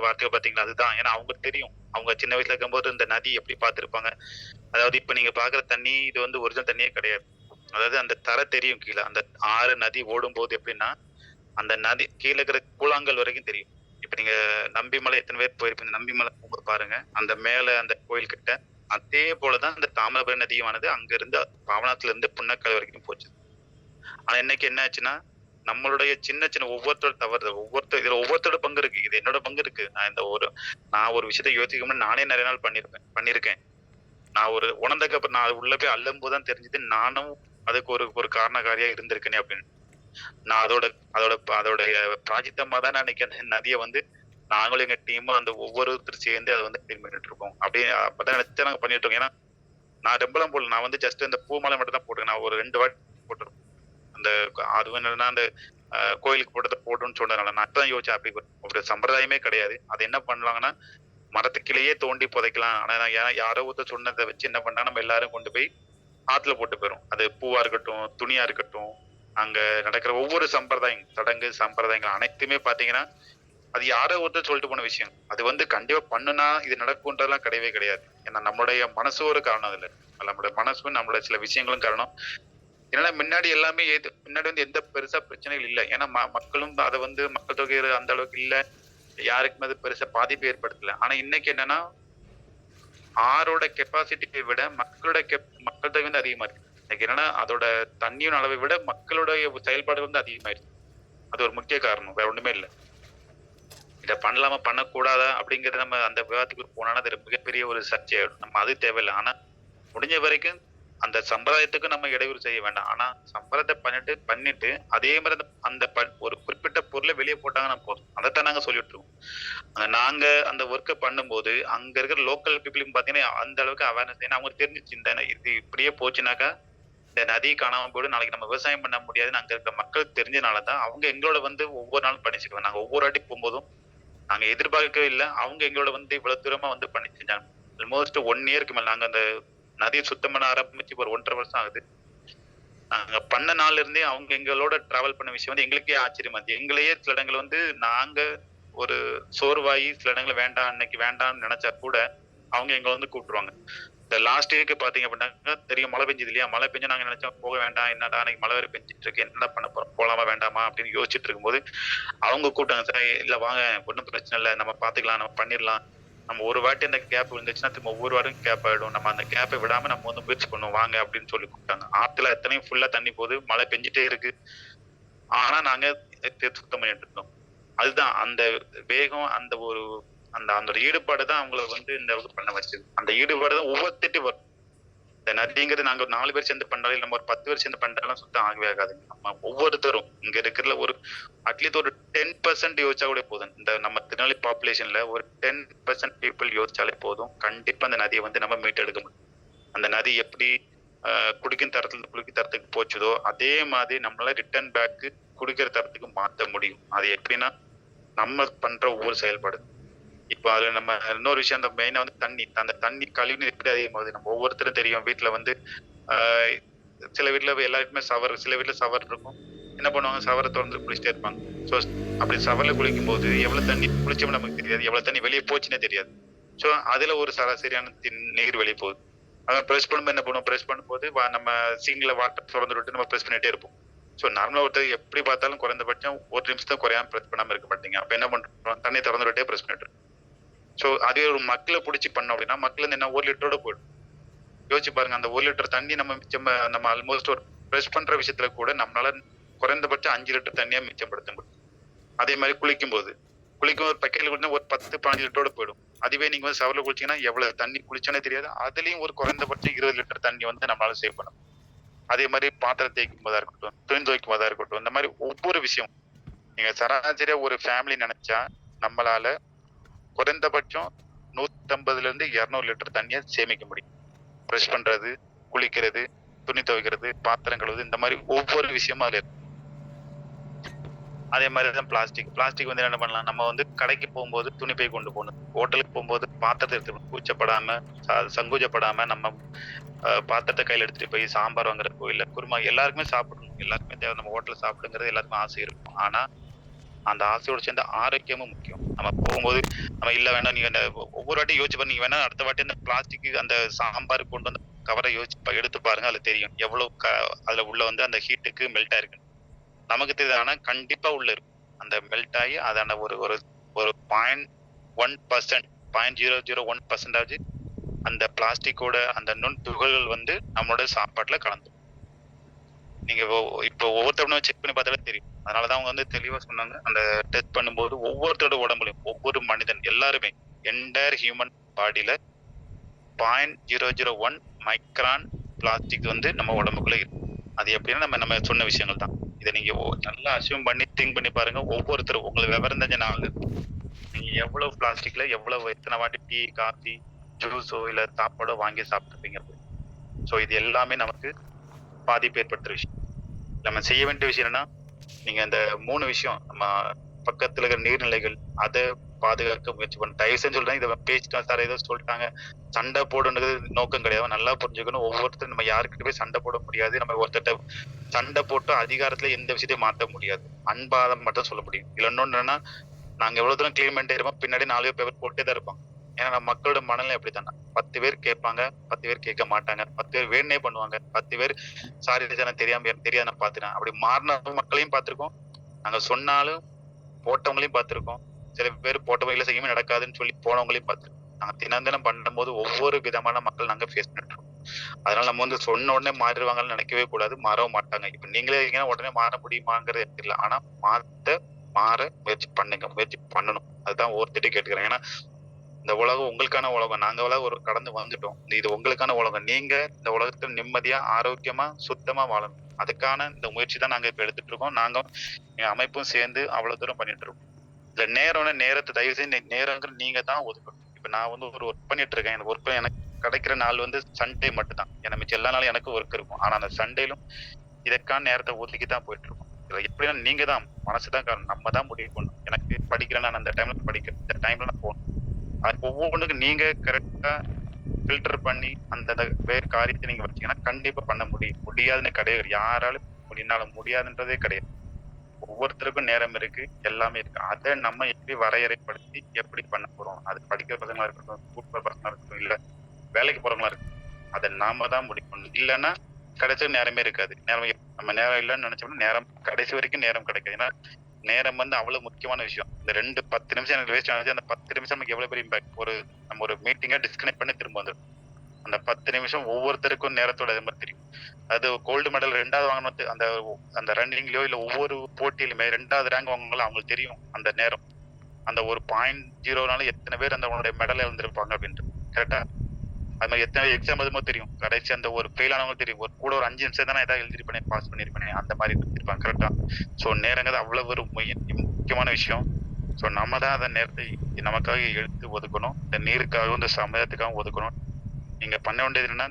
வார்த்தையை பாத்தீங்களா அதுதான். ஏன்னா அவங்க தெரியும், அவங்க சின்ன வயசுல இருக்கும்போது இந்த நதி எப்படி பார்த்திருப்பாங்க. அதாவது இப்ப நீங்க பாக்குற தண்ணி இது வந்து ஒரிஜினல் தண்ணியே கிடையாது. அதாவது அந்த தரை தெரியும் கீழே அந்த ஆறு நதி ஓடும் போது எப்படின்னா அந்த நதி கீழே இருக்கிற கூழாங்கல் வரைக்கும் தெரியும். இப்ப நீங்க நம்பிமலை எத்தனை பேர் போயிருப்பீங்க, நம்பிமலை போகும்போது பாருங்க அந்த மேல அந்த கோயில் கிட்ட அதே போலதான் அந்த தாமிரபரணி நதியானது அங்க இருந்து பாவனாத்துல இருந்து புன்னக்கால் வரைக்கும் போச்சு. ஆனா இன்னைக்கு என்ன ஆச்சுன்னா நம்மளுடைய சின்ன சின்ன ஒவ்வொருத்தரோட தவறு, இதுல ஒவ்வொருத்தரோட பங்கு இருக்கு. இது என்னோட பங்கு இருக்கு. நான் ஒரு விஷயத்த யோசிக்க நானே நிறைய நாள் பண்ணிருக்கேன். நான் ஒரு உணர்ந்ததுக்கு அப்புறம் நான் உள்ள போய் அள்ளும் போதுதான் தெரிஞ்சது நானும் அதுக்கு ஒரு காரணக்காரியா இருந்திருக்கேனே அப்படின்னு. நான் அதோடைய பிராஜித்தமா தான் அன்னைக்கு அந்த நதியை வந்து நாங்களும் எங்க டீமும் அந்த ஒவ்வொருத்தரும் சேர்ந்து அதை வந்து கிளீன் பண்ணிட்டு இருக்கோம். அப்படியே அப்பதான் நினைச்சு நாங்க பண்ணிட்டு இருக்கோம். ஏன்னா நான் ரெம்பலாம் போடல, நான் வந்து ஜஸ்ட் இந்த பூ மாலை மட்டும் தான் போட்டுருக்கேன். நான் ஒரு 2 வாட்டி போட்டிருக்கேன். அந்த அது என்னன்னா அந்த கோயிலுக்கு போட்டதை போட்டோம்னு சொன்னதுனால நான் அப்பதான் யோசிச்சேன். அப்படி ஒரு சம்பிரதாயமே கிடையாது. அது என்ன பண்ணலாங்கன்னா மரத்துக்கிலேயே தோண்டி புதைக்கலாம். ஆனா யாரோ ஒருத்தர் சொன்னதை வச்சு என்ன பண்ணா நம்ம எல்லாரும் கொண்டு போய் ஆத்துல போட்டு போயிரும். அது பூவா இருக்கட்டும், துணியா இருக்கட்டும், அங்க நடக்கிற ஒவ்வொரு சடங்கு சம்பிரதாயங்கள் அனைத்துமே பாத்தீங்கன்னா அது யாரோ ஒருத்தர் சொல்லிட்டு போன விஷயம். அது வந்து கண்டிப்பா பண்ணுனா இது நடக்கும்ன்றதெல்லாம் கிடையவே கிடையாது. ஏன்னா நம்மளுடைய மனசு ஒரு காரணம் அதுல, நம்மளுடைய மனசும் நம்மளுடைய சில விஷயங்களும் காரணம். ஏன்னா முன்னாடி எல்லாமே முன்னாடி வந்து எந்த பெருசா பிரச்சனைகள் இல்லை. ஏன்னா மக்களும் அதை வந்து மக்கள் தொகை அந்த அளவுக்கு இல்லை, யாருக்குமே அது பெருசா பாதிப்பு ஏற்படுத்தல. ஆனா இன்னைக்கு என்னன்னா ஆறோட கெப்பாசிட்டியை விட மக்கள் தொகை வந்து அதிகமா இருக்கு. இன்னைக்கு என்னன்னா அதோட தண்ணியின் அளவை விட மக்களுடைய செயல்பாடு வந்து அதிகமாயிருக்கு. அது ஒரு முக்கிய காரணம், வேற ஒண்ணுமே இல்லை. இதை பண்ணலாமா பண்ணக்கூடாதா அப்படிங்கறது நம்ம அந்த விவாதத்துக்கு போனா அது மிகப்பெரிய ஒரு சர்ச்சையாயிடும். நம்ம அது தேவையில்லை. ஆனா முடிஞ்ச வரைக்கும் அந்த சம்பிரதாயத்துக்கு நம்ம இடையூறு செய்ய வேண்டாம். ஆனா சம்பிரதாயத்தை பண்ணிட்டு அதே மாதிரி அந்த ஒரு குறிப்பிட்ட பொருளை வெளியே போட்டாங்கன்னா போதும். அதைத்தான் நாங்க சொல்லிட்டு இருக்கோம். நாங்க அந்த ஒர்க்கை பண்ணும்போது அங்க இருக்கிற லோக்கல் பீப்புளுக்கு பாத்தீங்கன்னா அந்த அளவுக்கு அவேர்னஸ், ஏன்னா அவங்களுக்கு தெரிஞ்சிச்சு இந்த இது இப்படியே போச்சுனாக்கா இந்த நதி காணாம போயிடும், நாளைக்கு நம்ம விவசாயம் பண்ண முடியாதுன்னு அங்க இருக்க மக்களுக்கு தெரிஞ்சனாலதான் அவங்க எங்களோட வந்து ஒவ்வொரு நாளும் பண்ணிச்சுக்குவோம். நாங்க ஒவ்வொரு வாட்டி போகும்போதும் நாங்க எதிர்பார்க்கவே இல்லை, அவங்க எங்களோட வந்து இவ்வளவு தூரமா வந்து பண்ணி செஞ்சாங்க. ஆல்மோஸ்ட் 1 இயருக்கு மேல நாங்க அந்த நதியை சுத்தம் பண்ண ஆரம்பிச்சு ஒரு 1.5 வருஷம் ஆகுது. நாங்க பண்ண நாள்ல இருந்தே அவங்க எங்களோட டிராவல் பண்ண விஷயம் வந்து எங்களுக்கே ஆச்சரியமா இருந்துச்சு. எங்களையே சில இடங்கள் வந்து நாங்க ஒரு சோர்வாயி சில இடங்கள் வேண்டாம் அன்னைக்கு வேண்டாம்னு நினைச்சா கூட அவங்க எங்களை வந்து கூப்பிட்டுருவாங்க. இந்த லாஸ்ட் வீக்கு பாத்தீங்க அப்படின்னா தெரியும் மழை பெஞ்சது இல்லையா, மழை பெஞ்சு நாங்க நினைச்சோம் போக வேண்டாம், என்னடா அன்னைக்கு மழை வேறு பெஞ்சிட்டு இருக்கு, என்னடா பண்ண போறோம், போலாமா வேண்டாமா அப்படின்னு யோசிச்சுட்டு இருக்கும்போது அவங்க கூப்பிட்டாங்க. சார் இல்ல வாங்க, ஒன்றும் பிரச்சனை இல்லை, நம்ம பாத்துக்கலாம், நம்ம பண்ணிடலாம். நம்ம ஒரு வாட்டி அந்த கேப் விழுந்துச்சுன்னா திரும்ப ஒவ்வொரு வாரம் கேப் ஆயிடும், நம்ம அந்த கேப்பை விடாம நம்ம வந்து முயற்சி பண்ணுவோம் வாங்க அப்படின்னு சொல்லி கூப்பிட்டாங்க. ஆத்துல எத்தனையும் ஃபுல்லா தண்ணி போகுது, மழை பெஞ்சிட்டே இருக்கு, ஆனா நாங்க சுத்தம் பண்ணிட்டு இருந்தோம். அதுதான் அந்த வேகம், அந்த ஒரு அந்த அந்த ஈடுபாடு தான் அவங்களை வந்து இந்த அளவுக்கு பண்ண வச்சது. அந்த ஈடுபாடு தான் ஒவ்வொருத்திட்டும் வரும். இந்த நதிங்கிறது நாங்க ஒரு 4 பேர் சேர்ந்து பண்ணாலும் நம்ம ஒரு 10 பேர் சேர்ந்து பண்ணாலும் சுத்தம் ஆகவே ஆகாதுங்க. நம்ம ஒவ்வொருத்தரும் இங்க இருக்கிற ஒரு அட்லீஸ்ட் ஒரு 10% யோசிச்சா கூட போதும். இந்த நம்ம திருநெல்வேலி பாப்புலேஷன்ல ஒரு 10% பீப்புள் யோசிச்சாலே போதும். கண்டிப்பா அந்த நதியை வந்து நம்ம மீட்டெடுக்க முடியும். அந்த நதி எப்படி குடிக்கும் தரத்துல குளிக்கும் தரத்துக்கு போச்சுதோ அதே மாதிரி நம்மளால ரிட்டர்ன் பேக்கு குடிக்கிற தரத்துக்கு மாற்ற முடியும். அது எப்படின்னா நம்ம பண்ற ஒவ்வொரு செயல்பாடு. இப்போ அதுல நம்ம இன்னொரு விஷயம், அந்த மெயினா வந்து தண்ணி, அந்த தண்ணி கழிவுநீர் எப்படி அதிகமாகுது நம்ம ஒவ்வொருத்தரும் தெரியும். வீட்டுல வந்து சில வீட்டுல எல்லாருக்குமே சவர், சில வீட்டுல சவர் இருக்கும். என்ன பண்ணுவாங்க, சவரை திறந்து குளிச்சுட்டே இருப்பாங்க. ஸோ அப்படி சவர்ல குளிக்கும் போது எவ்வளவு தண்ணி குளிச்சோம்னு நமக்கு தெரியாது, எவ்வளவு தண்ணி வெளியே போச்சுன்னே தெரியாது. ஸோ அதுல ஒரு சராசரியான நீர் வெளியே போகுது. அதான் ப்ரெஸ் பண்ணும்போது என்ன பண்ணுவோம், ப்ரெஸ் பண்ணும்போது நம்ம சிங்கில வாட்டர் திறந்து விட்டு நம்ம ப்ரெஸ் பண்ணிட்டே இருப்போம். ஸோ நார்மலா ஒருத்தர் எப்படி பார்த்தாலும் குறைந்தபட்சம் ஒரு நிமிஷத்தை குறையாம ப்ரெஸ் பண்ணாம இருக்க மாட்டீங்க. அப்ப என்ன பண்றோம், தண்ணி திறந்து விட்டே ப்ரெஸ் பண்ணிட்டு. ஸோ அதே ஒரு மக்களை பிடிச்சி பண்ணோம் அப்படின்னா மக்கள் வந்து என்ன 1 லிட்டரோட போயிடும். யோசிச்சு பாருங்க, அந்த 1 லிட்டர் தண்ணி நம்ம மிச்சம், நம்ம ஆல்மோஸ்ட் ஒரு ப்ரெஸ் பண்ற விஷயத்துல கூட நம்மளால குறைந்தபட்சம் 5 லிட்டர் தண்ணியா மிச்சப்படுத்த முடியும். அதே மாதிரி குளிக்கும் ஒரு பக்கெட்ல குளிச்சா ஒரு 10-15 லிட்டரோட போயிடும். அதுவே நீங்க வந்து சவர்ல குளிச்சீங்கன்னா எவ்வளவு தண்ணி குளிச்சோன்னே தெரியாது. அதுலயும் ஒரு குறைந்தபட்சம் 20 லிட்டர் தண்ணி வந்து நம்மளால சேவ் பண்ணணும். அதே மாதிரி பாத்திரம் தேய்க்கும் போதா இருக்கட்டும், துணி துவைக்கும் போதா இருக்கட்டும், இந்த மாதிரி ஒவ்வொரு விஷயம் நீங்க சராசரியா ஒரு ஃபேமிலி நினைச்சா நம்மளால குறைந்தபட்சம் 150 இருந்து 200 லிட்டர் தண்ணியை சேமிக்க முடியும். ப்ரெஷ் பண்றது, குளிக்கிறது, துணி துவைக்கிறது, பாத்திரம் கழுவுது, இந்த மாதிரி ஒவ்வொரு விஷயமும் அதுல இருக்கு. அதே மாதிரிதான் பிளாஸ்டிக் வந்து என்ன பண்ணலாம், நம்ம வந்து கடைக்கு போகும்போது துணி பை கொண்டு போகணும், ஹோட்டலுக்கு போகும்போது பாத்திரத்தை எடுத்துக்கணும். கூச்சப்படாம சங்கூச்சப்படாம நம்ம பாத்திரத்தை கையில எடுத்துட்டு போய் சாம்பார் வாங்குறப்போ இல்ல குருமா எல்லாருக்குமே சாப்பிடணும், எல்லாருக்குமே தேவை. நம்ம ஹோட்டல்ல சாப்பிடுங்கிறது எல்லாருக்கும் ஆசை இருக்கும். ஆனா அந்த ஆசையோட சேர்ந்த ஆரோக்கியமும் முக்கியம். நம்ம போகும்போது நம்ம இல்ல வேணாம், நீங்க ஒவ்வொரு வாட்டி யோசிச்சு பாருங்க, நீங்க வேணா அடுத்த வாட்டி அந்த பிளாஸ்டிக் அந்த சாம்பார் கொண்டு வந்து கவரை யோசிச்சு எடுத்து பாருங்க, அதுல தெரியும் எவ்வளவு அதுல உள்ள வந்து அந்த ஹீட்டுக்கு மெல்ட் ஆயிருக்கு. நமக்கு தெரியுது, ஆனா கண்டிப்பா உள்ள இருக்கும் அந்த மெல்ட் ஆகி அதான ஒரு ஒரு ஒரு 0.1%, 0.001% அந்த பிளாஸ்டிக்கோட அந்த நுண் துகள்கள் வந்து நம்மளோட சாப்பாட்டுல கலந்து. நீங்க இப்போ ஒவ்வொருத்தரும் செக் பண்ணி பார்த்தாலே தெரியும். அதனாலதான் அவங்க வந்து தெளிவா சொன்னாங்க, அந்த டெஸ்ட் பண்ணும்போது ஒவ்வொருத்தரோட உடம்புலையும் ஒவ்வொரு மனிதன் எல்லாருமே என்டையர் ஹியூமன் பாடியில 0.001 மைக்ரான் பிளாஸ்டிக் வந்து நம்ம உடம்புக்குள்ள இருக்கு. அது எப்படின்னா நம்ம சொன்ன விஷயங்கள் தான். இதை நீங்க நல்லா அசியூம் பண்ணி திங்க் பண்ணி பாருங்க. ஒவ்வொருத்தரும் உங்களுக்கு விவரம் தெரிஞ்ச நாள் நீங்க எவ்வளவு பிளாஸ்டிக்ல எவ்வளவு எத்தனை வாட்டி டீ, காஃபி, ஜூஸோ இல்ல சாப்பாடோ வாங்கி சாப்பிட்டுருப்பீங்க. ஸோ இது எல்லாமே நமக்கு பாதிப்பு ஏற்படுத்துற விஷயம். நம்ம செய்ய வேண்டிய விஷயம் என்னன்னா, நீங்க அந்த 3 விஷயம் நம்ம பக்கத்துல இருக்கிற நீர்நிலைகள் அதை பாதுகாக்க முயற்சி பண்ண தயவு செஞ்சு சொல்றேன். இதை பேசிட்டோம் சார், ஏதோ சொல்லிட்டாங்க, சண்டை போடுன்றது நோக்கம் கிடையாது. நல்லா புரிஞ்சுக்கணும், ஒவ்வொருத்தரும் நம்ம யாருக்கிட்ட போய் சண்டை போட முடியாது. நம்ம ஒருத்தட்ட சண்டை போட்டு அதிகாரத்துல எந்த விஷயத்தையும் மாற்ற முடியாது. அன்பாதம் மட்டும் சொல்ல முடியும். இல்ல இன்னொன்னு என்னன்னா, நாங்க எவ்வளவு தூரம் கிளீன் பண்ணிட்டே இருப்போம், பின்னாடி 4 பேர் போட்டே தான் இருப்பாங்க. ஏன்னா நம்ம மக்களோட மனநிலை எப்படித்தானே, 10 பேர் கேட்பாங்க, 10 பேர் கேட்க மாட்டாங்க, 10 பேர் வேணே பண்ணுவாங்க, 10 பேர் சாரி நான் தெரியாத நான் பாத்துட்டேன். அப்படி மாறின மக்களையும் பார்த்திருக்கோம், நாங்க சொன்னாலும் போட்டவங்களையும் பார்த்திருக்கோம், சில பேர் போட்டவங்கள செய்யாம நடக்காதுன்னு சொல்லி போனவங்களையும் பார்த்திருக்கோம். நாங்க தினம் பண்ணும்போது ஒவ்வொரு விதமான மக்கள் நாங்க ஃபேஸ் பண்ணிட்டு இருக்கோம். அதனால நம்ம வந்து சொன்ன உடனே மாறிடுவாங்கன்னு நினைக்கவே கூடாது, மாறவும் மாட்டாங்க. இப்ப நீங்களே இருக்கீங்கன்னா உடனே மாற முடியுமாங்கிறது தெரியல. ஆனா மாற முயற்சி பண்ணுங்க, முயற்சி பண்ணணும். அதுதான் ஒவ்வொருத்திட்ட கேட்டுக்கிறேன். ஏன்னா இந்த உலகம் உங்களுக்கான உலகம், நாங்க ஒரு கடந்து வந்துட்டோம். இது உங்களுக்கான உலகம். நீங்க இந்த உலகத்துல நிம்மதியா, ஆரோக்கியமா, சுத்தமா வாழணும். அதுக்கான இந்த முயற்சி தான் நாங்க இப்ப எடுத்துட்டு இருக்கோம். நாங்க எங்க அமைப்பும் சேர்ந்து அவ்வளவு தூரம் பண்ணிட்டு இருக்கோம். இல்ல நேரத்தை தயவு செய்து நேரங்கிறது நீங்க தான் ஒதுக்கணும். இப்ப நான் வந்து ஒரு ஒர்க் பண்ணிட்டு இருக்கேன். எனக்கு ஒர்க் எனக்கு கிடைக்கிற நாள் வந்து சண்டே மட்டும் தான். ஏன்னா மிச்சம் எல்லா நாளும் எனக்கு ஒர்க் இருக்கும். ஆனா அந்த சண்டேலும் இதற்கான நேரத்தை ஒதுக்கி தான் போயிட்டு இருக்கோம். எப்படின்னா நீங்க தான் மனசுதான் காரணம், நம்ம தான் முடிவு பண்ணணும். எனக்கு படிக்கிறேன், நான் அந்த டைம்ல படிக்கிறேன், இந்த டைம்ல நான் போகணும். அது ஒவ்வொன்றுக்கு நீங்க கரெக்டா ஃபில்டர் பண்ணி அந்த வேறு காரியத்தை நீங்க வச்சீங்கன்னா கண்டிப்பா பண்ண முடியாதுன்னு கிடையாது. யாராலும் முடியாதுன்றதே கிடையாது. ஒவ்வொருத்தருக்கும் நேரம் இருக்கு, எல்லாமே இருக்கு. அதை நம்ம எப்படி வரையறைப்படுத்தி எப்படி பண்ண போறோம், அது படிக்கிற பசங்களா இருக்கட்டும், ஸ்கூல் போற பசங்களா இருக்கட்டும், இல்ல வேலைக்கு போறவங்களா இருக்கட்டும், அதை நாம தான் முடிவு பண்ணணும். இல்லைன்னா கிடைச்ச நேரமே இருக்காது. நம்ம நேரம் இல்லைன்னு நினைச்சோம்னா நேரம் கடைசி வரைக்கும் நேரம் கிடைக்காது. ஏன்னா நேரம் வந்து அவ்வளவு முக்கியமான விஷயம். இந்த 10 நிமிஷம் எனக்கு வேஸ்ட் ஆனது, அந்த 10 நிமிஷம் நமக்கு எவ்வளவு பெரிய இம்பாக்ட். நம்ம ஒரு மீட்டிங்கா டிஸ்கனெக்ட் பண்ணி திரும்ப வந்துடும். அந்த 10 நிமிஷம் ஒவ்வொருத்தருக்கும் நேரத்தோட அது மாதிரி தெரியும். அது கோல்டு மெடல் 2வது வாங்கணும், அந்த ரன்னிங்லயோ இல்ல ஒவ்வொரு போட்டியிலுமே 2வது ரேங்க் வாங்கலாம், அவங்களுக்கு தெரியும் அந்த நேரம். அந்த ஒரு 0.0னால எத்தனை பேர் அந்த உன்னுடைய மெடல் இழந்திருப்பாங்க அப்படின்ட்டு. கரெக்டா? அது மாதிரி எத்தனை எக்ஸாம் எழுதும்போது தெரியும். கடைசி அந்த ஒரு ஃபெயில் ஆனவங்க தெரியும். ஒரு கூட ஒரு 5 நிமிஷம் தானே ஏதாவது எழுதிருப்பேனே, பாஸ் பண்ணியிருப்பேனே அந்த மாதிரி இருந்திருப்பாங்க. கரெக்டா? ஸோ நேரங்கிறது அவ்வளவு ஒரு முக்கியமான விஷயம். ஸோ நம்ம தான் அந்த நேரத்தை நமக்காக எடுத்து ஒதுக்கணும். இந்த நீருக்காகவும் இந்த சமுதாயத்துக்காகவும் ஒதுக்கணும். நீங்க பண்ண வேண்டியது என்னன்னா,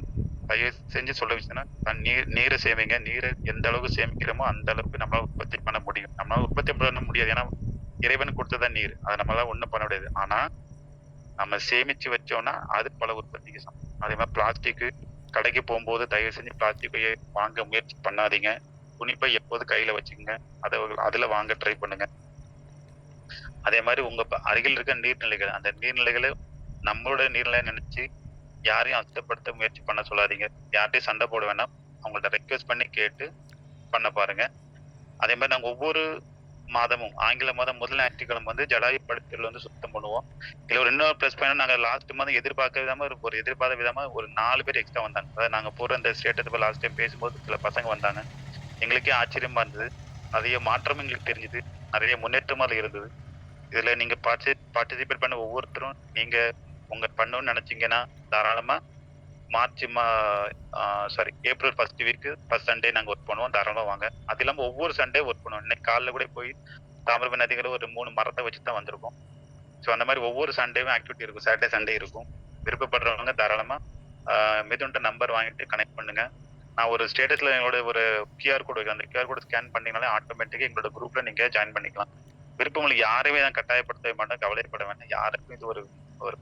தயவு செஞ்சு சொல்ல விஷயம்னா, நீரை சேமிங்க. நீரை எந்த அளவுக்கு சேமிக்கிறோமோ அந்த அளவுக்கு நம்மளால உற்பத்தி பண்ண முடியும். நம்மளால உற்பத்தி பண்ண முடியாது. ஏன்னா இறைவன் கொடுத்ததான் நீர். அதை நம்மளால ஒண்ணும் பண்ண முடியாது. ஆனா நம்ம சேமிச்சு வச்சோம்னா அது பல உற்பத்திக்கு சமம். அதே மாதிரி பிளாஸ்டிக் கடைக்கு போகும்போது தயவு செஞ்சு பிளாஸ்டிக் வாங்க முயற்சி பண்ணாதீங்க. துணிப்பை எப்போது கையில வச்சுக்கோங்க. அதுல வாங்க ட்ரை பண்ணுங்க. அதே மாதிரி உங்க அருகில் இருக்க நீர்நிலைகள், அந்த நீர்நிலைகளை நம்மளோட நீர்நிலை நினைச்சு யாரையும் அசுத்தப்படுத்த முயற்சி பண்ண சொல்லாதீங்க. யார்கிட்டயும் சண்டை போட வேணாம். அவங்கள்ட்ட ரெக்வெஸ்ட் பண்ணி கேட்டு பண்ண பாருங்க. அதே மாதிரி நாங்க ஒவ்வொரு மாதமும் ஆங்கில மாதம் முதல் ஞாயிற்றுக்கிழமை வந்து ஜடாயு படுக்கைகள் வந்து சுத்தம் பண்ணுவோம். இதுல ஒரு இன்னொரு ப்ளஸ் பாயிண்ட், நாங்க லாஸ்ட் மாதம் எதிர்பார்க்க விதமா ஒரு எதிர்பார்த்த விதமா ஒரு 4 பேர் எக்ஸ்ட்ரா வந்தாங்க. அதாவது நாங்க போற அந்த ஸ்டேட்டஸ் லாஸ்ட் டைம் பேசும்போது சில பசங்க வந்தாங்க. எங்களுக்கே ஆச்சரியமா இருந்தது. நிறைய மாற்றம் எங்களுக்கு தெரிஞ்சுது. நிறைய முன்னேற்றமா இருந்தது. இதுல நீங்க பார்ட்டிசிபேட் பண்ண ஒவ்வொருத்தரும் நீங்க உங்க பண்ணணும்னு நினைச்சீங்கன்னா தாராளமா April first week first Sunday நாங்க ஒர்க் பண்ணுவோம். தாராளமா வாங்க. அது இல்லாம ஒவ்வொரு சண்டே ஒர்க் பண்ணுவோம். இன்னைக்கு காலைல கூட போய் தாமிரபரணி நதிகளை ஒரு 3 மரத்தை வச்சு தான் வந்திருக்கோம். ஸோ அந்த மாதிரி ஒவ்வொரு சண்டேவும் ஆக்டிவிட்டி இருக்கும். சாட்டர்டே சண்டே இருக்கும். விருப்பப்படுறவங்க தாராளமா மிதுன்ட்ட நம்பர் வாங்கிட்டு கனெக்ட் பண்ணுங்க. நான் ஒரு ஸ்டேட்டஸ்ல எங்களோட ஒரு கியூஆர் கோடு வைக்கிறேன். அந்த கியூஆர் கோடு ஸ்கேன் பண்ணீங்கனாலே ஆட்டோமேட்டிக்கா எங்களோட குரூப்ல நீங்க ஜாயின் பண்ணிக்கலாம். விருப்பங்களுக்கு யாரையுமே நான் கட்டாயப்படுத்தவே மாட்டேன். கவலைப்பட வேண்டாம். யாருக்கும் இது ஒரு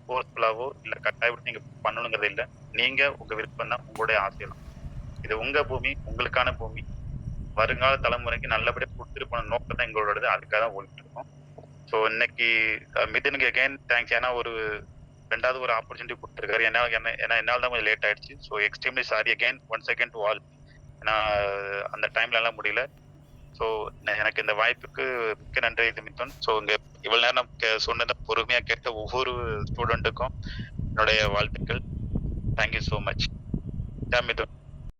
ஃபோர்ஸ்ஃபுல்லாவோ இல்ல கட்டாயப்படுத்தி நீங்க பண்ணணுங்கிறது இல்லை. நீங்க உங்க விருப்பம் தான், உங்களுடைய ஆசையெல்லாம். இது உங்க பூமி, உங்களுக்கான பூமி. வருங்கால தலைமுறைக்கு நல்லபடியா கொடுத்துட்டு போன நோக்கம் தான் எங்களோடது. அதுக்காக தான் ஓடிட்டு இருக்கோம். ஸோ இன்னைக்கு மிதுனுக்கு அகைன் தேங்க்ஸ். ஏன்னா ஒரு 2வது ஒரு ஆப்பர்ச்சுனிட்டி கொடுத்துருக்காரு. ஏன்னா என்னால் தான் கொஞ்சம் லேட் ஆயிடுச்சு. So extremely sorry again once again to all. ஏன்னா அந்த டைம்ல எல்லாம் முடியல. ஸோ எனக்கு இந்த வாய்ப்புக்கு மிக்க நன்றி மிதுன். ஸோ இங்க இவ்வளவு நேரம் சொன்னதை பொறுமையா கேட்ட ஒவ்வொரு ஸ்டூடெண்ட்டுக்கும் என்னுடைய வாழ்த்துக்கள். Thank you so much. மிதுன்.